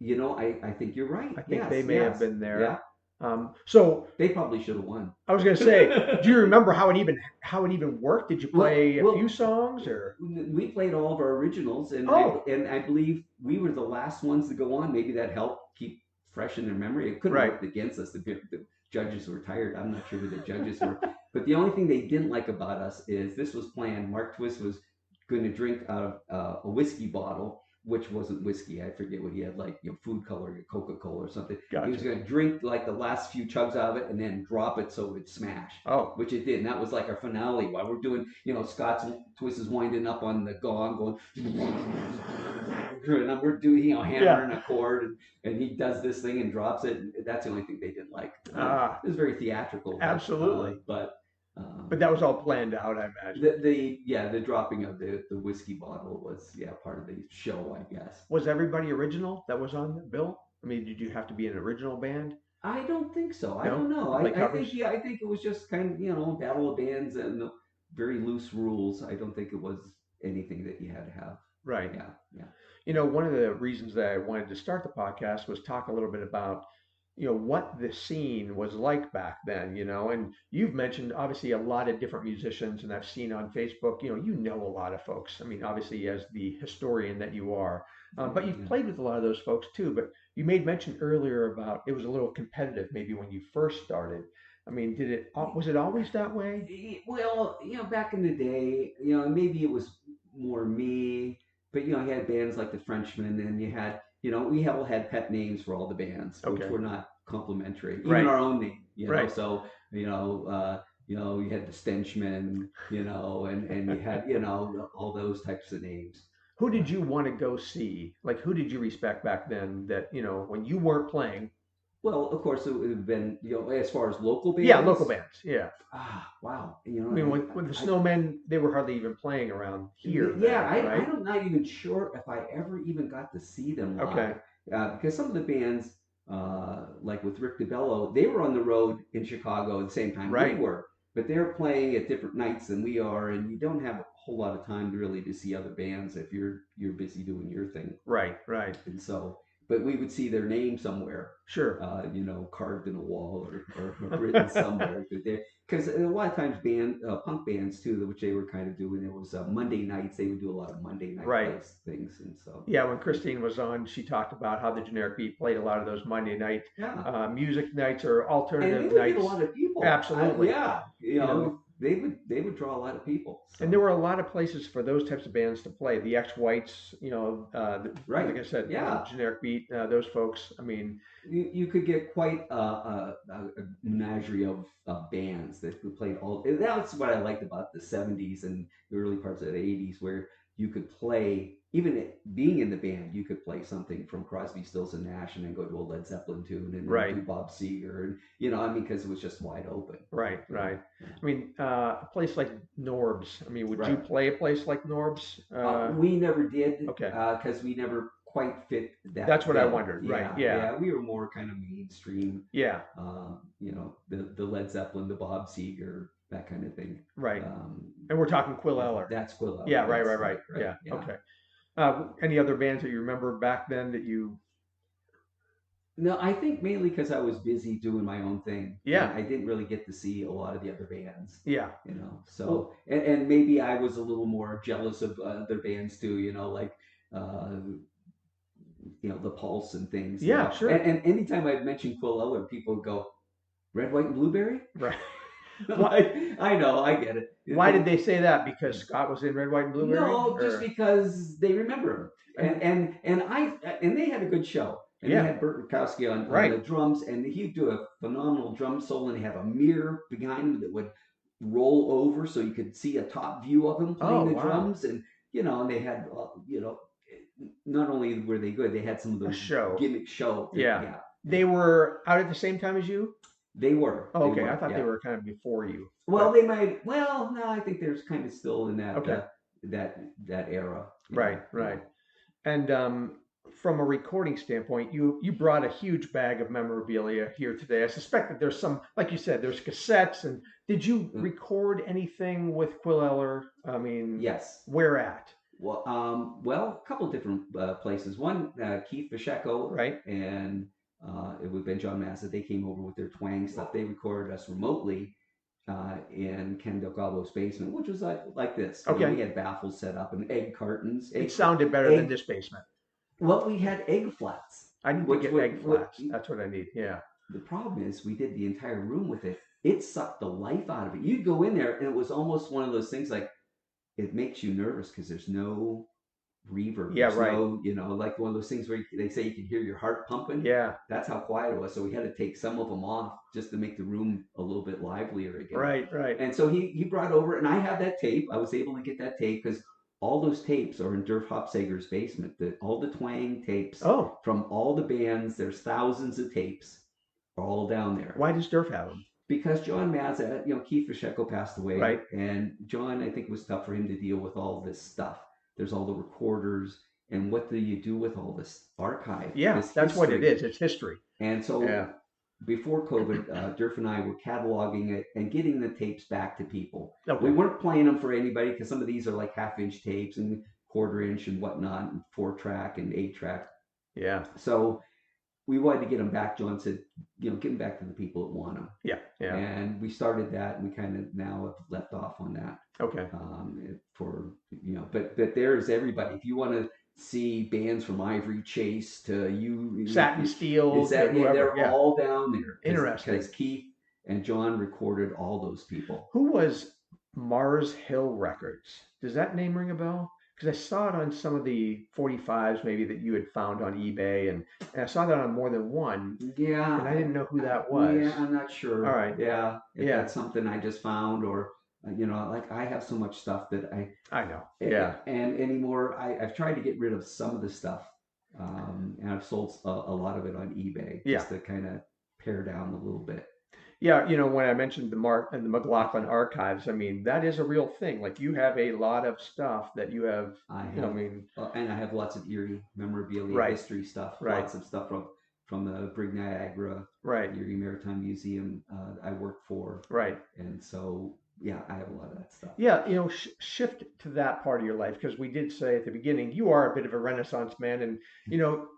I think you're right. I think they may have been there. Yeah. So they probably should have won. I was going to say, do you remember how it even worked? Did you play a few songs or? We played all of our originals, and I believe we were the last ones to go on. Maybe that helped keep fresh in their memory. It couldn't have worked against us. The judges were tired. I'm not sure who the judges were, but the only thing they didn't like about us is this was planned. Mark Twist was going to drink out of a whiskey bottle, which wasn't whiskey. I forget what he had, like food coloring, Coca-Cola or something. Gotcha. He was going to drink like the last few chugs out of it and then drop it so it would smash. Oh, which it did. And that was like our finale while we're doing, Scott's Twist is winding up on the gong going, and we're doing, hammering a chord, and he does this thing and drops it. And that's the only thing they didn't like. It was very theatrical. Absolutely. But that was all planned out, I imagine. The dropping of the whiskey bottle was part of the show, I guess. Was everybody original that was on the bill? I mean, did you have to be an original band? I don't think so. I don't know. I think it was just kind of Battle of Bands, and very loose rules. I don't think it was anything that you had to have. Right. Yeah, yeah. One of the reasons that I wanted to start the podcast was talk a little bit about, what the scene was like back then, and you've mentioned obviously a lot of different musicians, and I've seen on Facebook, you know a lot of folks. I mean, obviously as the historian that you are, but you've Yeah. played with a lot of those folks too. But you made mention earlier about it was a little competitive maybe when you first started. I mean, was it always that way? Well, back in the day, maybe it was more me, but you had bands like the Frenchmen, and you had, we all had pet names for all the bands, which Okay. were not complimentary, even Right. our own name, Right. So, you had the Stenchmen, and you had, all those types of names. Who did But you want to go see? Like, who did you respect back then that, when you weren't playing? well, of course, it would have been, as far as local Yeah, local bands. bands. Yeah. Wow, I mean, with the Snowmen, they were hardly even playing around here yeah, then, right? I'm not even sure if I ever even got to see them Okay. live, because some of the bands, like with Rick DeBello, they were on the road in Chicago at the same time we Right. were, but they're playing at different nights than we are, and you don't have a whole lot of time really to see other bands if you're busy doing your thing. Right. Right. And so, but we would see their name somewhere, Sure. carved in a wall or written somewhere. Because a lot of times punk bands too, which they were kind of doing, it was Monday nights. They would do a lot of Monday night Right. place things, and so Yeah, when Christine was on, she talked about how the Generic Beat played a lot of those Monday night yeah, music nights or and they alternative would get a nights. lot of people. Absolutely. Yeah, You know, they would draw a lot of people. and there So were a lot of places for those types of bands to play. The Ex-Whites, like right, I said, yeah. Generic Beat, those folks. I mean, You could get quite a menagerie of bands that played all. That's what I liked about the '70s and the early parts of the '80s, where you could play, even being in the band, you could play something from Crosby, Stills and Nash, and then go to a Led Zeppelin tune, and then right, do Bob Seger, and I mean, because it was just wide open. right, Yeah, right. yeah. I mean, a place like Norb's. I mean, would you Right. play a place like Norb's? We never did, Okay, because we never quite fit that's that what I bill. wondered. Right, Yeah, yeah, yeah, we were more kind of mainstream. yeah, The Led Zeppelin, the Bob Seger, that kind of thing. right. Um, And we're talking Quill Eller. that's Quill Yeah, Eller. right, That's right, right. right. Yeah, Yeah. okay. Any other bands that you remember back then that you? No, I think mainly because I was busy doing my own thing, and Yeah, I didn't really get to see a lot of the other bands. yeah. Well, So and maybe I was a little more jealous of other bands too. Like uh, the Pulse and things. yeah, And, sure. and anytime I mention Quill Eller, people would go, Red, White, and Blueberry. Right. What? Like, I know, I get it. Why did they say that? Because Scott was in Red, White, and Blueberry, No, just or because they remember him, and and they had a good show, and they yeah, had Burt Bukowski on the right. drums, and he'd do a phenomenal drum solo, and he had a mirror behind him that would roll over so you could see a top view of him playing Oh, the wow. drums, and and they had not only were they good, they had some of A those show. gimmick show thing. Yeah. Yeah, They were out at the same time as you? Oh, they okay. I were, thought they yeah. were kind of before you. Well, But they might. Well, no, I think there's kind of still in that okay. that era. Yeah, Right, yeah. right. And from a recording standpoint, you brought a huge bag of memorabilia here today. I suspect that there's some, like you said, there's cassettes. And did you record anything with Quill Eller? I mean, Yes. where at? Well, a couple of different places. One, Keith Pacheco Right. and it would have been John Massa. They came over with their twang stuff. They recorded us remotely in Ken Delgado's basement, which was like this. Okay. We had baffles set up and egg cartons. It sounded better than this basement. Well, we had egg flats. I need to get egg flats. That's what I need. Yeah. The problem is we did the entire room with it. It sucked the life out of it. You'd go in there and it was almost one of those things like it makes you nervous because there's no reverb. Yeah, There's right. no, like one of those things where they say you can hear your heart pumping. Yeah. That's how quiet it was. So we had to take some of them off just to make the room a little bit livelier again. Right, right. And so he brought over, and I have that tape. I was able to get that tape because all those tapes are in Durf Hopsager's basement. All the twang tapes from all the bands, there's thousands of tapes, are all down there. Why does Durf have them? Because John Mazza, Keith Pacheco passed away. Right. And John, I think it was tough for him to deal with all this stuff. There's all the recorders, and what do you do with all this archive? Yeah, this that's what history? it is. It's history. And so before COVID, Durf and I were cataloging it and getting the tapes back to people. Okay. We weren't playing them for anybody because some of these are like 1/2 inch tapes and 1/4 inch and whatnot, and 4-track and 8-track. Yeah. So we wanted to get them back. John said, get them back to the people that want them. Yeah. Yeah. And we started that, and we kind of now have left off on that. Okay. But there's everybody. If you want to see bands from Ivory Chase to Satin Steel, they're all down there. Interesting. Because Keith and John recorded all those people. Who was Mars Hill Records? Does that name ring a bell? Because I saw it on some of the 45s maybe that you had found on eBay, and I saw that on more than one. Yeah. And I didn't know who that was. Yeah, I'm not sure. All right. Yeah. If that's something I just found, or like I have so much stuff that I know. Yeah. And anymore, I've tried to get rid of some of the stuff, and I've sold a lot of it on eBay just to kind of pare down a little bit. Yeah, when I mentioned the McLaughlin archives, I mean, that is a real thing. Like, you have a lot of stuff that you have. And I have lots of Erie memorabilia, history stuff, lots of stuff from the Brig Niagara, Erie Maritime Museum I worked for. Right. And so, yeah, I have a lot of that stuff. Yeah, shift to that part of your life, because we did say at the beginning, you are a bit of a Renaissance man, and,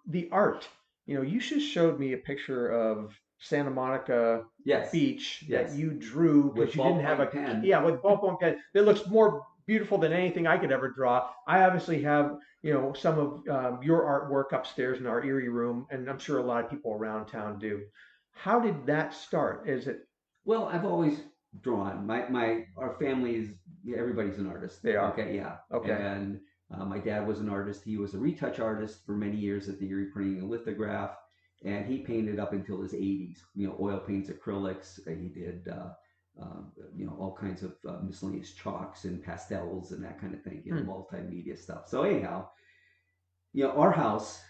the art, you just showed me a picture of Santa Monica Beach that you drew because you didn't have a pen. Yeah, with ballpoint pen. It looks more beautiful than anything I could ever draw. I obviously have, some of your artwork upstairs in our Erie room, and I'm sure a lot of people around town do. How did that start? Is it? Well, I've always drawn. Our family is everybody's an artist. They are. Okay, yeah. Okay. And my dad was an artist. He was a retouch artist for many years at the Erie Printing and Lithograph. And he painted up until his 80s, oil paints, acrylics. He did, all kinds of miscellaneous chalks and pastels and that kind of thing, multimedia stuff. So anyhow, our house,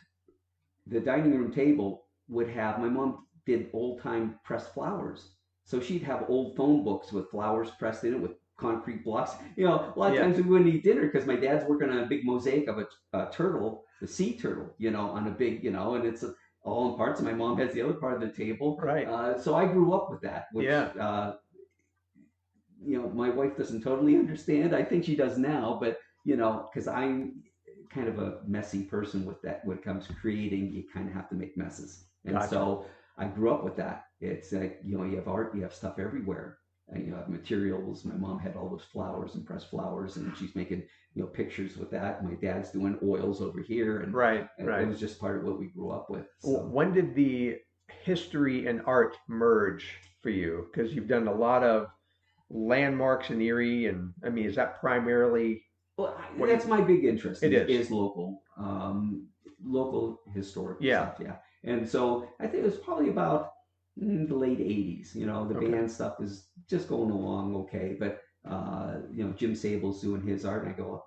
the dining room table would have, my mom did old time pressed flowers. So she'd have old phone books with flowers pressed in it with concrete blocks. A lot of times we wouldn't eat dinner because my dad's working on a big mosaic of a turtle, the sea turtle, on a big, and it's all in parts, and my mom has the other part of the table. Right. So I grew up with that, which, my wife doesn't totally understand. I think she does now, but, because I'm kind of a messy person with that. When it comes to creating, you kind of have to make messes. And so I grew up with that. It's like, you have art, you have stuff everywhere. And you have materials. My mom had all those flowers and pressed flowers, and she's making pictures with that. My dad's doing oils over here, and it was just part of what we grew up with. So. When did the history and art merge for you? Because you've done a lot of landmarks in Erie, and I mean, is that primarily? Well, that's my big interest. It is local historic stuff. Yeah, and so I think it was probably about the late 80s. The band stuff was just going along okay, but Jim Sable's doing his art, and I go,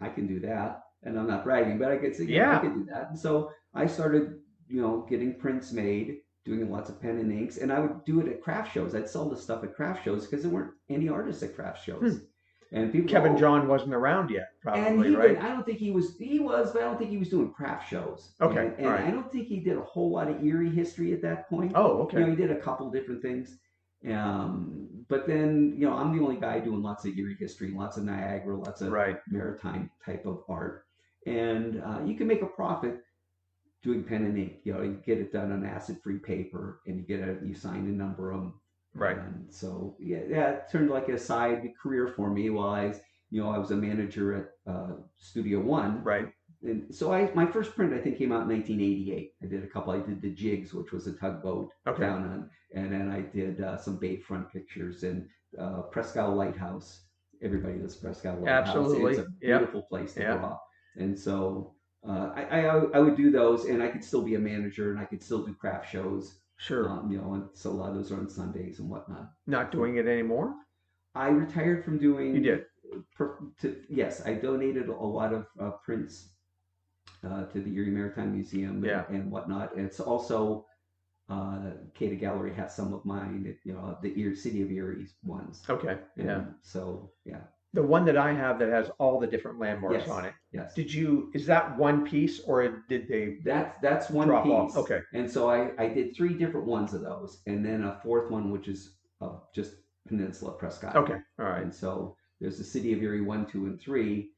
I can do that, and I'm not bragging, but I could say, I could do that. And so I started, getting prints made, doing lots of pen and inks, and I would do it at craft shows. I'd sell this stuff at craft shows because there weren't any artists at craft shows. And people, Kevin John wasn't around yet, probably, right? I don't think he was, but I don't think he was doing craft shows. Okay. And I don't think he did a whole lot of Erie history at that point. Oh, okay. He did a couple different things. But then, I'm the only guy doing lots of Erie history, lots of Niagara, lots of maritime type of art. And you can make a profit doing pen and ink. You get it done on acid-free paper, and you sign a number of them. Right. And so, it turned like a side career for me while I was a manager at Studio One. Right. And so my first print, I think, came out in 1988. I did a couple. I did the Jigs, which was a tugboat down on, and then I did some bayfront pictures and Prescott Lighthouse. Everybody knows Prescott Lighthouse. Absolutely. It's a beautiful place to draw. And so I would do those, and I could still be a manager, and I could still do craft shows. Sure. And so a lot of those are on Sundays and whatnot. Not doing it anymore? I retired from doing. You did? Yes, I donated a lot of prints to the Erie Maritime Museum and whatnot. And it's also Cata Gallery has some of mine. The City of Erie's ones. Okay. And so The one that I have that has all the different landmarks Yes, on it. yes. Is that one piece or did they That's one drop piece. off? Okay. And so I did three different ones of those, and then a fourth one, which is just Peninsula Prescott. Okay. All right. And so there's the City of Erie 1, 2, and 3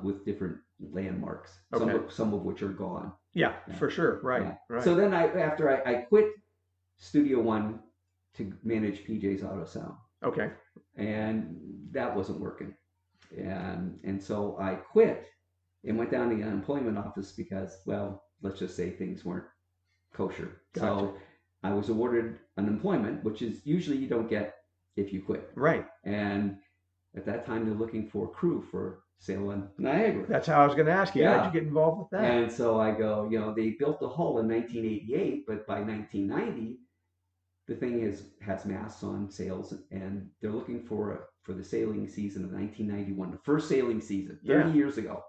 with different landmarks, Okay. some of which are gone. Yeah, for sure. Right. Yeah. Right. So then after I quit Studio One to manage PJ's Auto Sound, Okay. and that wasn't working. And so I quit and went down to the unemployment office because, well, let's just say things weren't kosher. Gotcha. So I was awarded unemployment, which is usually you don't get if you quit. Right. And at that time, they're looking for crew for Sail on Niagara. That's how I was going to ask you. Yeah. How'd you get involved with that? And so I go, they built the hull in 1988, but by 1990, the thing has masts on sails, and they're looking for the sailing season of 1991, the first sailing season, 30 years ago.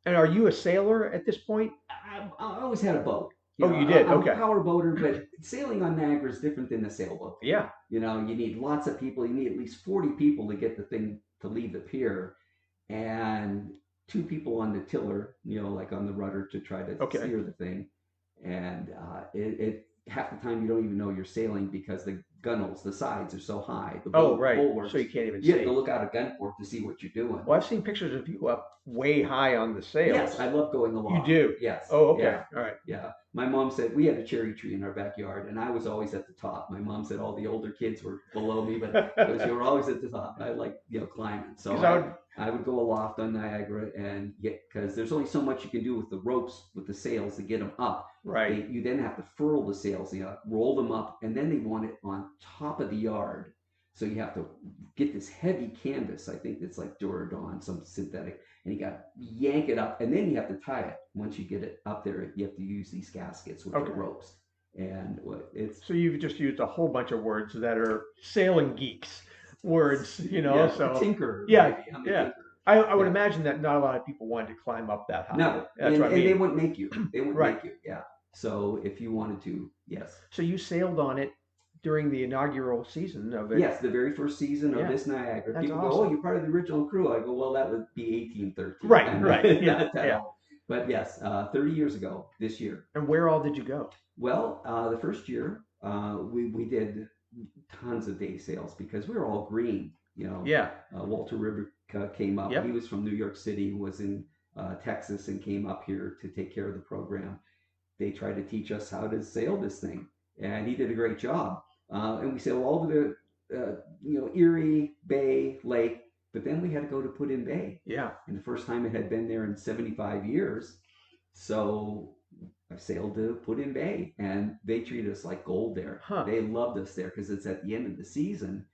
And are you a sailor at this point? I always had a boat. You did? I'm okay. a power boater, but sailing on Niagara is different than a sailboat. Yeah. You need lots of people. You need at least 40 people to get the thing to leave the pier, and 2 people on the tiller, like on the rudder to try to steer the thing. And it half the time you don't even know you're sailing because the gunnels, the sides are so high. The bulwarks, so you can't even see. You have to look out a gun port to see what you're doing. Well, I've seen pictures of you up way high on the sails. Yes, I love going aloft. You do? Yes. Oh, okay. Yeah. All right. Yeah. My mom said we had a cherry tree in our backyard, and I was always at the top. My mom said all the older kids were below me, but you were always at the top. I like climbing, so I would go aloft on Niagara and because there's only so much you can do with the ropes with the sails to get them up. Right. You then have to furl the sails, roll them up, and then they want it on top of the yard. So you have to get this heavy canvas. I think it's like Duradon, some synthetic, and you got to yank it up, and then you have to tie it. Once you get it up there, you have to use these gaskets with the ropes. And so you've just used a whole bunch of words that are sailing geeks words, so tinker. Yeah, yeah. I would imagine that not a lot of people wanted to climb up that high. No, that's what I mean. And they wouldn't make you. They wouldn't make you. Yeah. So if you wanted to, yes. So you sailed on it during the inaugural season of it. Yes, the very first season of this Niagara. That's People awesome. go, "Oh, you're part of the original crew." I go, "Well, that would be 1813." Right. Yeah. But yes, 30 years ago this year. And where all did you go? Well, the first year we did tons of day sails because we were all green. Walter River came up. He was from New York City, was in Texas, and came up here to take care of the program. They tried to teach us how to sail this thing, and he did a great job. And we sailed all over the Erie Bay Lake, but then we had to go to Put in Bay. Yeah. And the first time it had been there in 75 years, so I sailed to Put in Bay, and they treated us like gold there. They loved us there because it's at the end of the season,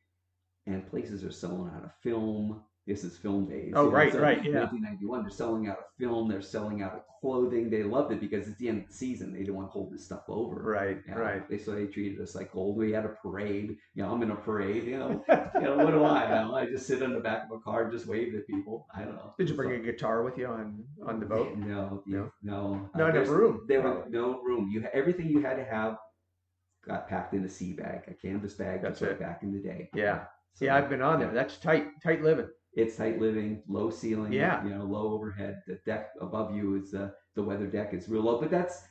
and places are selling out of film. This is film days. Right. Yeah. 1991, they're selling out of film. They're selling out of clothing. They loved it because it's the end of the season. They didn't want to hold this stuff over. Right. So they treated us like gold. We had a parade. I'm in a parade. What do I just sit on the back of a car and just wave at people. I don't know. Did you bring a guitar with you on the boat? No. Not enough room. There was no room. Everything you had to have got packed in a sea bag, a canvas bag. That's it. Back in the day. Yeah. So, I've been on there. That's tight living. It's tight living, low ceiling, yeah. Low overhead. The deck above you is the weather deck is real low, but that's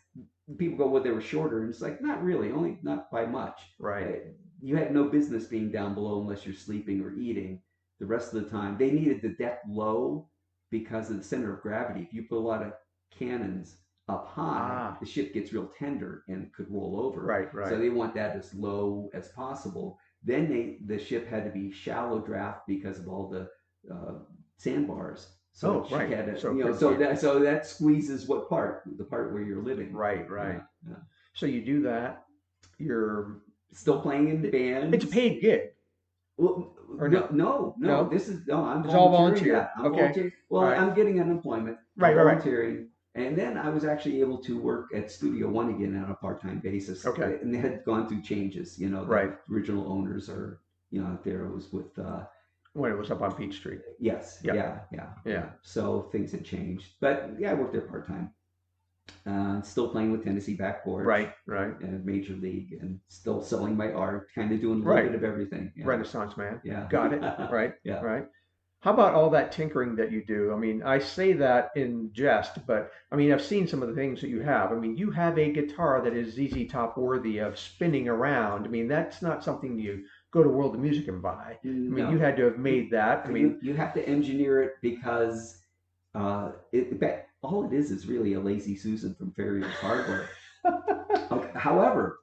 people go, well, they were shorter, and it's like not really, only not by much. Right. You had no business being down below unless you're sleeping or eating. The rest of the time, they needed the deck low because of the center of gravity. If you put a lot of cannons up high, the ship gets real tender and could roll over. Right. So they want that as low as possible. Then the ship had to be shallow draft because of all the sandbars. So that squeezes what part? The part where you're living. Right. Yeah. So you do that. You're still playing in bands. It's a paid gig. Well, no. This is I'm it's all volunteer. Okay. Well, I'm getting unemployment. Volunteering. And then I was actually able to work at Studio One again on a part-time basis. Okay. And they had gone through changes. The original owners are out there. It was with when it was up on Peach Street. Yes. Yeah. So things had changed. But I worked there part-time. Still playing with Tennessee Back Porch. Right. And Major League, and still selling my art, kind of doing a little bit of everything. Renaissance man. Yeah. Got it. Right. Yeah. Right. How about all that tinkering that you do? I mean, I say that in jest, but I mean, I've seen some of the things that you have. I mean, you have a guitar that is ZZ Top worthy of spinning around. I mean, that's not something you go to World of Music and buy. I mean, you No, had to have made that. I mean, you have to engineer it because all it is really a lazy Susan from Farrier's Hardware. Okay. However,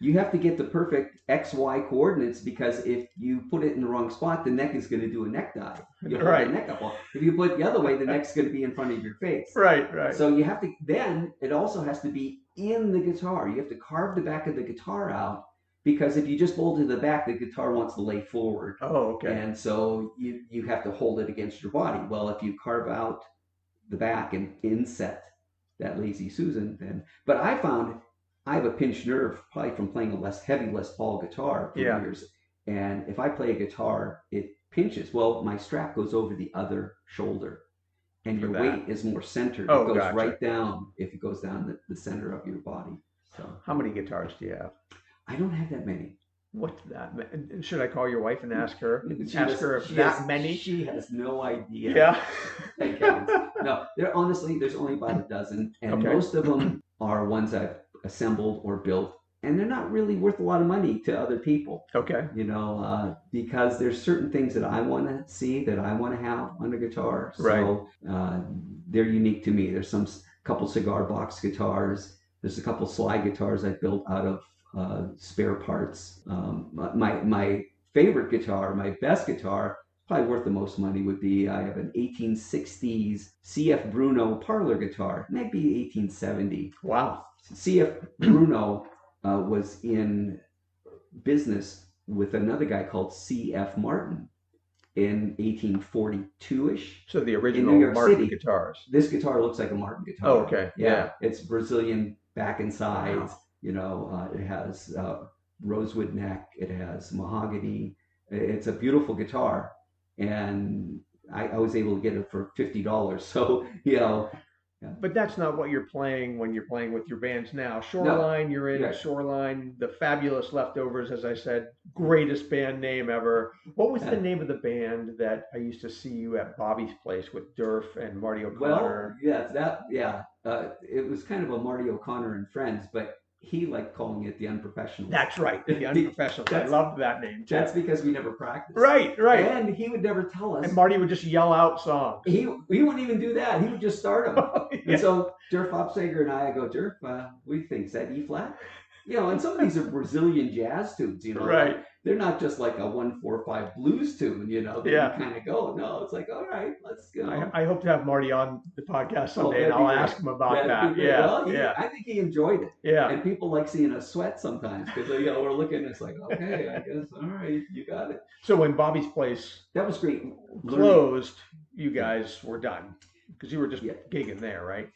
you have to get the perfect XY coordinates because if you put it in the wrong spot, the neck is going to do a neck dive. You'll hold the neck up. Well, if you put it the other way, the neck's going to be in front of your face. Right, right. So you have to, then it also has to be in the guitar. You have to carve the back of the guitar out because if you just bolt it to the back, the guitar wants to lay forward. Oh, okay. And so you have to hold it against your body. Well, if you carve out the back and inset that lazy Susan, then, but I found I have a pinched nerve probably from playing a heavy Les Paul guitar for years. And if I play a guitar, it pinches. Well, my strap goes over the other shoulder and your weight is more centered. It goes right down if it goes down the center of your body. So how many guitars do you have? I don't have that many. What's that? Should I call your wife and ask her? Ask her if that many? She has no idea. Yeah. Thank heavens. No, honestly, there's only about a dozen, and most of them are ones I've assembled or built, and they're not really worth a lot of money to other people. Okay. You know, because there's certain things that I want to see, that I want to have on a guitar. So they're unique to me. There's some couple cigar box guitars. There's a couple slide guitars I built out of spare parts. My favorite guitar, my best guitar, probably worth the most money would be I have an 1860s CF Bruno parlor guitar, maybe 1870. Wow. CF Bruno was in business with another guy called CF Martin in 1842-ish. So the original Martin guitars. This guitar looks like a Martin guitar. Oh, okay. Yeah. It's Brazilian back and sides. Wow. You know, it has rosewood neck. It has mahogany. It's a beautiful guitar, and I was able to get it for $50. So you know. Yeah. But that's not what you're playing when you're playing with your bands now. Shoreline, no. You're in Shoreline, the Fabulous Leftovers, as I said, greatest band name ever. What was the name of the band that I used to see you at Bobby's place with Durf and Marty O'Connor? Well, it was kind of a Marty O'Connor and Friends, but he liked calling it the Unprofessionals. That's right, the Unprofessionals. I loved that name too. That's because we never practiced. Right. And he would never tell us. And Marty would just yell out songs. He wouldn't even do that. He would just start them. And so Durf Opsager and I go, Durf, what do you think? Is that E flat? You know, and some of these are Brazilian jazz tunes, you know. Right. Like, they're not just like a 1-4-5 blues tune, you know. That you kind of go, no, it's like, all right, let's go. I hope to have Marty on the podcast someday, and I'll ask him about that. Well, I think he enjoyed it. Yeah. And people like seeing us sweat sometimes because we're looking, it's like, okay, I guess, all right, you got it. So when Bobby's place that was great closed, you guys were done because you were just gigging there, right?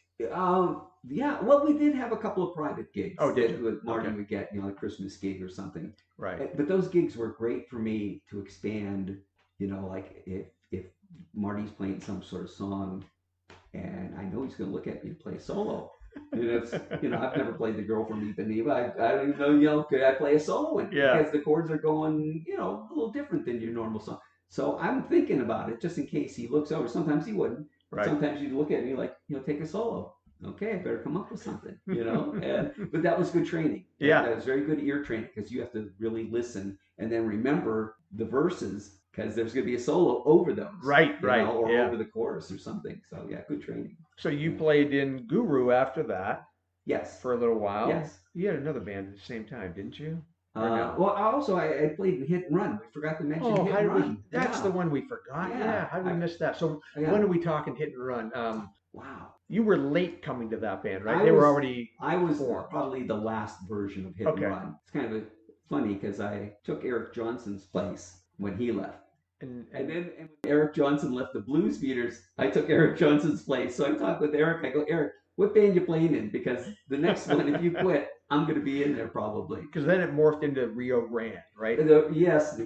Yeah, well, we did have a couple of private gigs. Oh, did you? Marty would get, you know, a Christmas gig or something. Right. But those gigs were great for me to expand, you know, like if Marty's playing some sort of song and I know he's going to look at me and play solo. And it's, you know, I've never played The Girl from Ipanema. I don't even know, you know, could I play a solo in? Yeah. Because the chords are going, you know, a little different than your normal song. So I'm thinking about it just in case he looks over. Sometimes he wouldn't. Right. Sometimes you'd look at me like, you know, take a solo. Okay, I better come up with something, you know. But that was good training. Yeah, that was very good ear training because you have to really listen and then remember the verses because there's going to be a solo over those, right, know, or over the chorus or something. So yeah, good training. So you played in Guru after that, yes, for a little while. Yes, you had another band at the same time, didn't you? No? Well, I played in Hit and Run. We forgot to mention Hit and Run. That's the one we forgot. Yeah, how did we miss that? So when are we talking Hit and Run? Wow. You were late coming to that band, right? They were already I was formed. Probably the last version of Hit and Run. It's kind of funny because I took Eric Johnson's place when he left. And then when Eric Johnson left the Blues Beaters, I took Eric Johnson's place. So I talked with Eric. I go, Eric, what band you playing in? Because the next one, if you quit, I'm going to be in there probably. Because then it morphed into Rio Grande, right? Yes.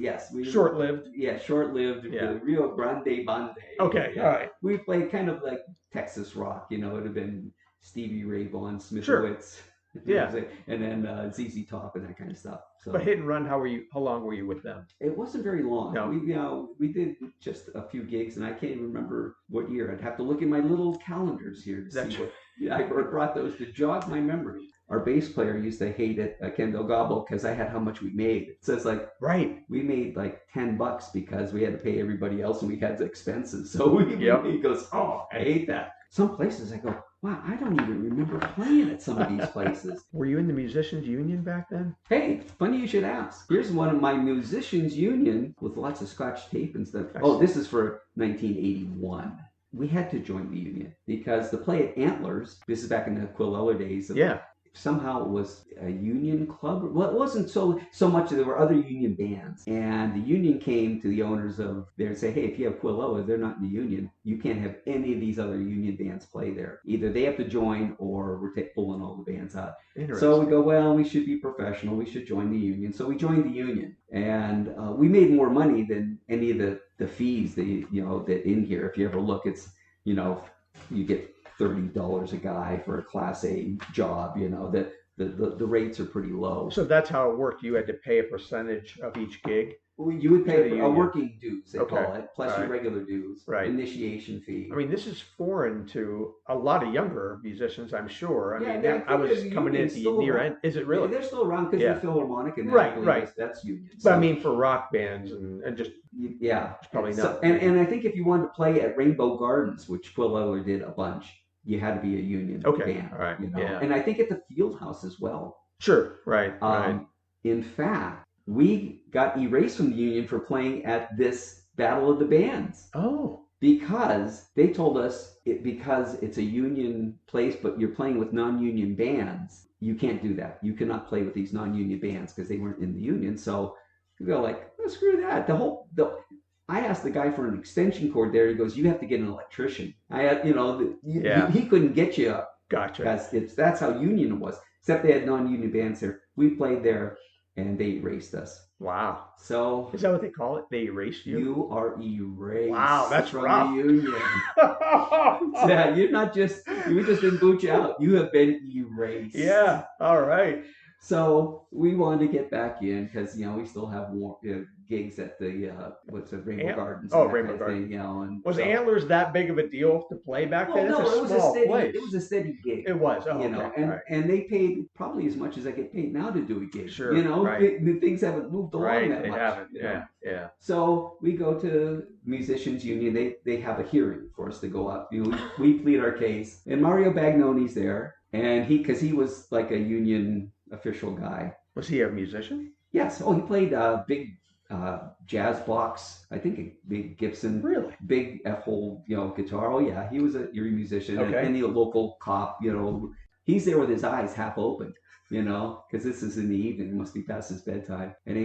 Short-lived. Yeah, short-lived. Yeah. The Rio Grande Bande. Okay, all right. We played kind of like Texas rock, you know. It would have been Stevie Ray Vaughan, Smith Witz. Yeah. And then ZZ Top and that kind of stuff. So, but Hit and Run, how long were you with them? It wasn't very long. No. We did just a few gigs, and I can't even remember what year. I'd have to look at my little calendars here to see what. Yeah, I brought those to jog my memory. Our bass player used to hate it, Kendall Gobble, because I had how much we made. It says right, we made like $10 because we had to pay everybody else and we had expenses. So he goes, oh, I hate that. Some places I go, wow, I don't even remember playing at some of these places. Were you in the musicians union back then? Hey, funny you should ask. Here's one of my musicians union with lots of scotch tape and stuff. Oh, this is for 1981. We had to join the union because the play at Antlers, this is back in the Quill Eller days. Somehow it was a union club. Well, it wasn't so much. There were other union bands, and the union came to the owners of there and say, hey, if you have Quill Eller, they're not in the union. You can't have any of these other union bands play there. Either they have to join or we're pulling all the bands out. So we go, well, we should be professional. We should join the union. So we joined the union, and we made more money than any of the fees that that in here. If you ever look, it's you get $30 a guy for a Class A job. The rates are pretty low. So that's how it worked. You had to pay a percentage of each gig. You would pay a working dues, they call it, plus your regular dues, initiation fee. I mean, this is foreign to a lot of younger musicians, I'm sure. I was coming in at the near end. Is it really? They're still around because they're Philharmonic and that's union. But I mean, for rock bands and just it's probably not. And I think if you wanted to play at Rainbow Gardens, which Quill Eller did a bunch, you had to be a union band. All right. And I think at the Field House as well. Sure. Right. In fact, we got erased from the union for playing at this Battle of the Bands. Oh. Because they told us because it's a union place, but you're playing with non-union bands, you can't do that. You cannot play with these non-union bands because they weren't in the union. So we go like, oh, screw that. I asked the guy for an extension cord there. He goes, you have to get an electrician. He couldn't get you up. Gotcha. Because that's how union it was. Except they had non-union bands there. We played there, and they erased us. Wow. So is that what they call it? They erased you? You are erased. Wow, that's from rough. The union. Yeah, we just didn't boot you out. You have been erased. Yeah. All right. So we wanted to get back in because we still have more gigs at the Rainbow Gardens. Oh, Rainbow Gardens. Was Antlers that big of a deal to play back then? No, it was a steady place. It was a steady gig. It was. Oh, and they paid probably as much as I get paid now to do a gig. Sure. Things haven't moved along that much. They haven't. Yeah. So we go to Musicians Union. They have a hearing for us to go up. We plead our case, and Mario Bagnoni's there, and because he was like a union official guy. Was he a musician? Yes. Oh, he played big jazz box. I think a big Gibson. Really? Big F-hole, guitar. Oh yeah, he was a Erie musician. Okay. And the local cop, he's there with his eyes half open, because this is in the evening. It must be past his bedtime. And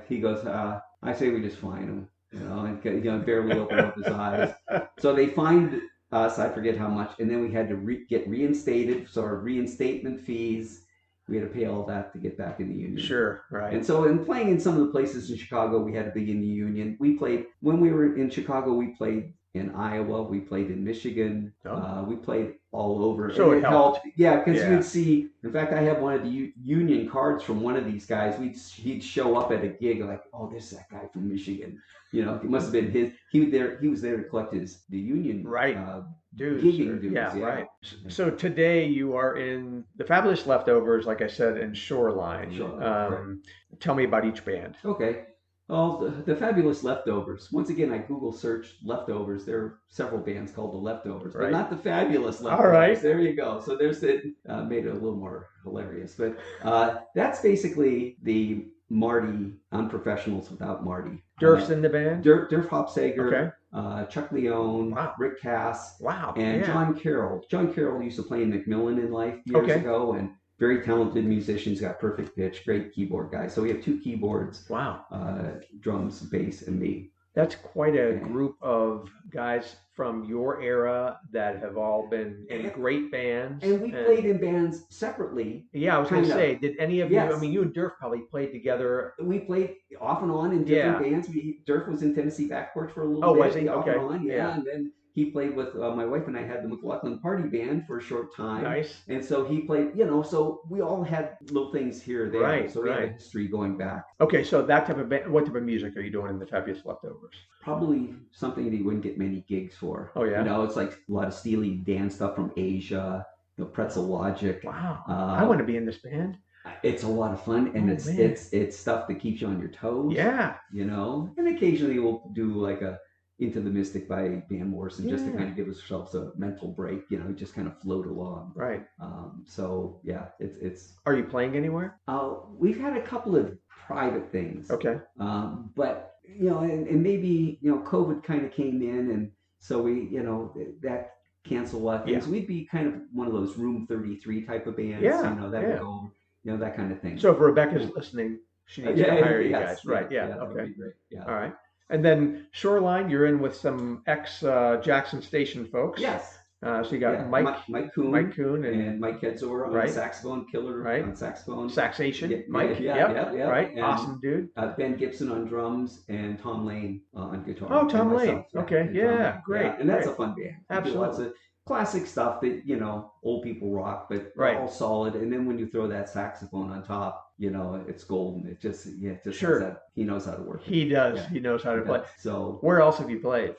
he goes, I say we just fine him, and barely open up his eyes. So they fined us, I forget how much, and then we had to get reinstated. So our reinstatement fees. We had to pay all that to get back in the union. Sure, right. And so in playing in some of the places in Chicago, we had to be in the union. When we were in Chicago, we played in Iowa, we played in Michigan, we played all over. So it helped. Yeah, because you'd see, in fact, I have one of the union cards from one of these guys. He'd show up at a gig like, oh, this is that guy from Michigan. It must have been his. He was there to collect the union dues. Gigging dues. Yeah, right. So today you are in the Fabulous Leftovers, like I said, and Shoreline. Right. Tell me about each band. Okay. Well, the Fabulous Leftovers. Once again, I Google searched Leftovers. There are several bands called the Leftovers, but not the Fabulous Leftovers. All right. There you go. So there's it. Made it a little more hilarious. But that's basically the Marty Unprofessionals without Marty. Durf's in the band? Durf Hopsager, Chuck Leone, Rick Cass, and John Carroll. John Carroll used to play in Macmillan in Life years ago, and very talented musicians, got perfect pitch, great keyboard guy. So we have 2 keyboards, drums, bass, and me. That's quite a group of guys from your era that have all been in great bands. And we played in bands separately. Yeah, I was going to say, did any of you, I mean, you and Durf probably played together. We played off and on in different bands. Durf was in Tennessee Back Porch for a little bit. Oh, was he? Off Okay. and on, and then he played with my wife and I had the McLaughlin party band for a short time. Nice. And so he played, so we all had little things here or there. Right, so we have a right. history going back. Okay, so that type of what type of music are you doing in the Fabulous Leftovers? Probably something that you wouldn't get many gigs for. Oh yeah. It's like a lot of Steely Dan stuff from Asia, Pretzel Logic. Wow. I want to be in this band. It's a lot of fun, and it's stuff that keeps you on your toes. Yeah. And occasionally we'll do like a Into the Mystic by Van Morrison, just to kind of give ourselves a mental break. Just kind of float along. Right. So yeah, it's. Are you playing anywhere? We've had a couple of private things. Okay. But and maybe COVID kind of came in, and so we that canceled a lot of things. We'd be kind of one of those Room 33 type of bands. That would go over, that kind of thing. So if Rebecca's listening, she needs to hire you guys. Right. Yeah. Okay. Great. Yeah. All right. And then Shoreline, you're in with some ex-Jackson Station folks. Yes. So you got Mike Kuhn and Mike Ketzor on saxophone, Killer on saxophone. Saxation, Mike. Yeah. Right. And, awesome dude. Ben Gibson on drums and Tom Lane on guitar. Oh, Tom Lane. Okay. Yeah. Great. Yeah. And that's a fun band. Absolutely. Lots of classic stuff that old people rock, but all solid. And then when you throw that saxophone on top, it's golden. It just has that. He knows how to work. He does. Yeah. He knows how to play. So where else have you played?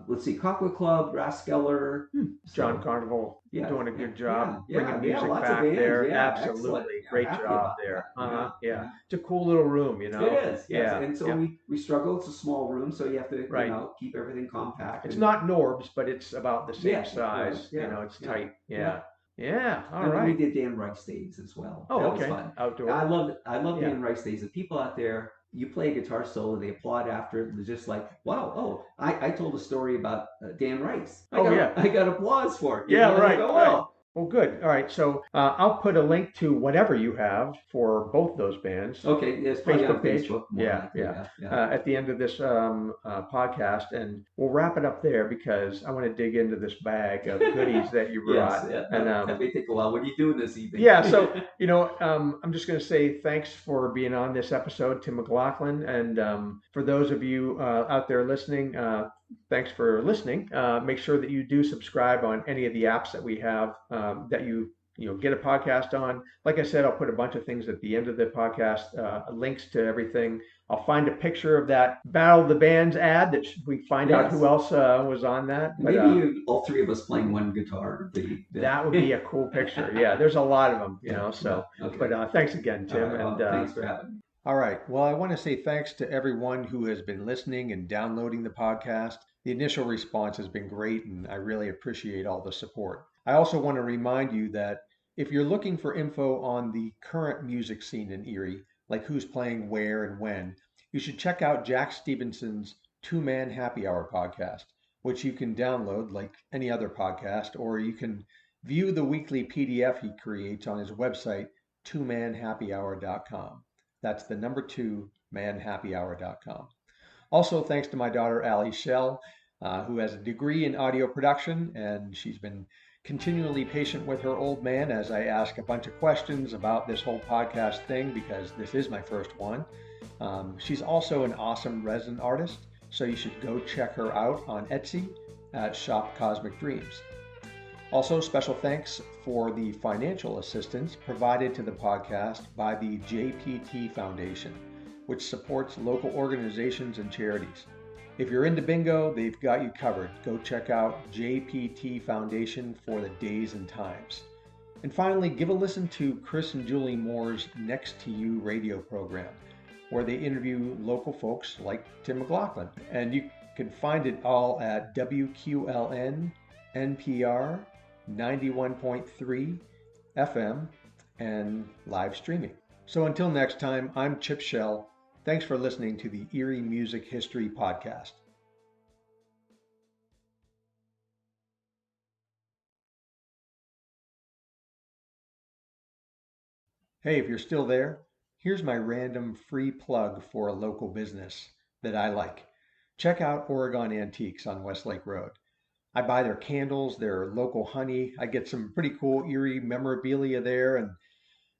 Let's see, Cockwood Club, Raskeller, John Carnival doing a good job bringing music back there. Absolutely, great job there. Yeah, it's a cool little room, It is. Yeah, and so we struggle. It's a small room, so you have to keep everything compact. It's not Norbs, but it's about the same size. It's tight. Yeah. All right. We did Dan Rice days as well. Oh, that okay. was fun. Outdoor. I love Dan Rice days. The people out there, you play a guitar solo, they applaud after it. They're just like, wow. Oh, I told a story about Dan Rice. I got applause for it. Right. Well, good. All right. So I'll put a link to whatever you have for both those bands. Okay. It's Facebook page. Facebook at the end of this podcast, and we'll wrap it up there because I want to dig into this bag of goodies that you brought. And that may take a while. What are you doing this evening? So I'm just going to say thanks for being on this episode, Tim McLaughlin, and for those of you out there listening. Thanks for listening. Make sure that you do subscribe on any of the apps that we have that you get a podcast on. Like I said, I'll put a bunch of things at the end of the podcast, links to everything. I'll find a picture of that Battle of the Bands ad that we find out who else was on that. But, maybe all three of us playing one guitar. That would be a cool picture. Yeah, there's a lot of them, so. Okay. But thanks again, Tim. Thanks for having me. All right. Well, I want to say thanks to everyone who has been listening and downloading the podcast. The initial response has been great, and I really appreciate all the support. I also want to remind you that if you're looking for info on the current music scene in Erie, like who's playing where and when, you should check out Jack Stevenson's Two-Man Happy Hour podcast, which you can download like any other podcast, or you can view the weekly PDF he creates on his website, twomanhappyhour.com. That's the number 2, manhappyhour.com. Also, thanks to my daughter, Allie Schell, who has a degree in audio production, and she's been continually patient with her old man as I ask a bunch of questions about this whole podcast thing, because this is my first one. She's also an awesome resin artist, so you should go check her out on Etsy at Shop Cosmic Dreams. Also, special thanks for the financial assistance provided to the podcast by the JPT Foundation, which supports local organizations and charities. If you're into bingo, they've got you covered. Go check out JPT Foundation for the days and times. And finally, give a listen to Chris and Julie Moore's Next to You radio program, where they interview local folks like Tim McLaughlin. And you can find it all at WQLN NPR 91.3 FM and live streaming. So until next time, I'm Chip Shell. Thanks for listening to the Erie Music History Podcast. Hey, if you're still there, here's my random free plug for a local business that I like. Check out Oregon Antiques on Westlake Road. I buy their candles, their local honey. I get some pretty cool Erie memorabilia there, and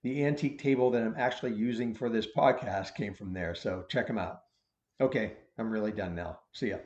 the antique table that I'm actually using for this podcast came from there, so check them out. Okay, I'm really done now. See ya.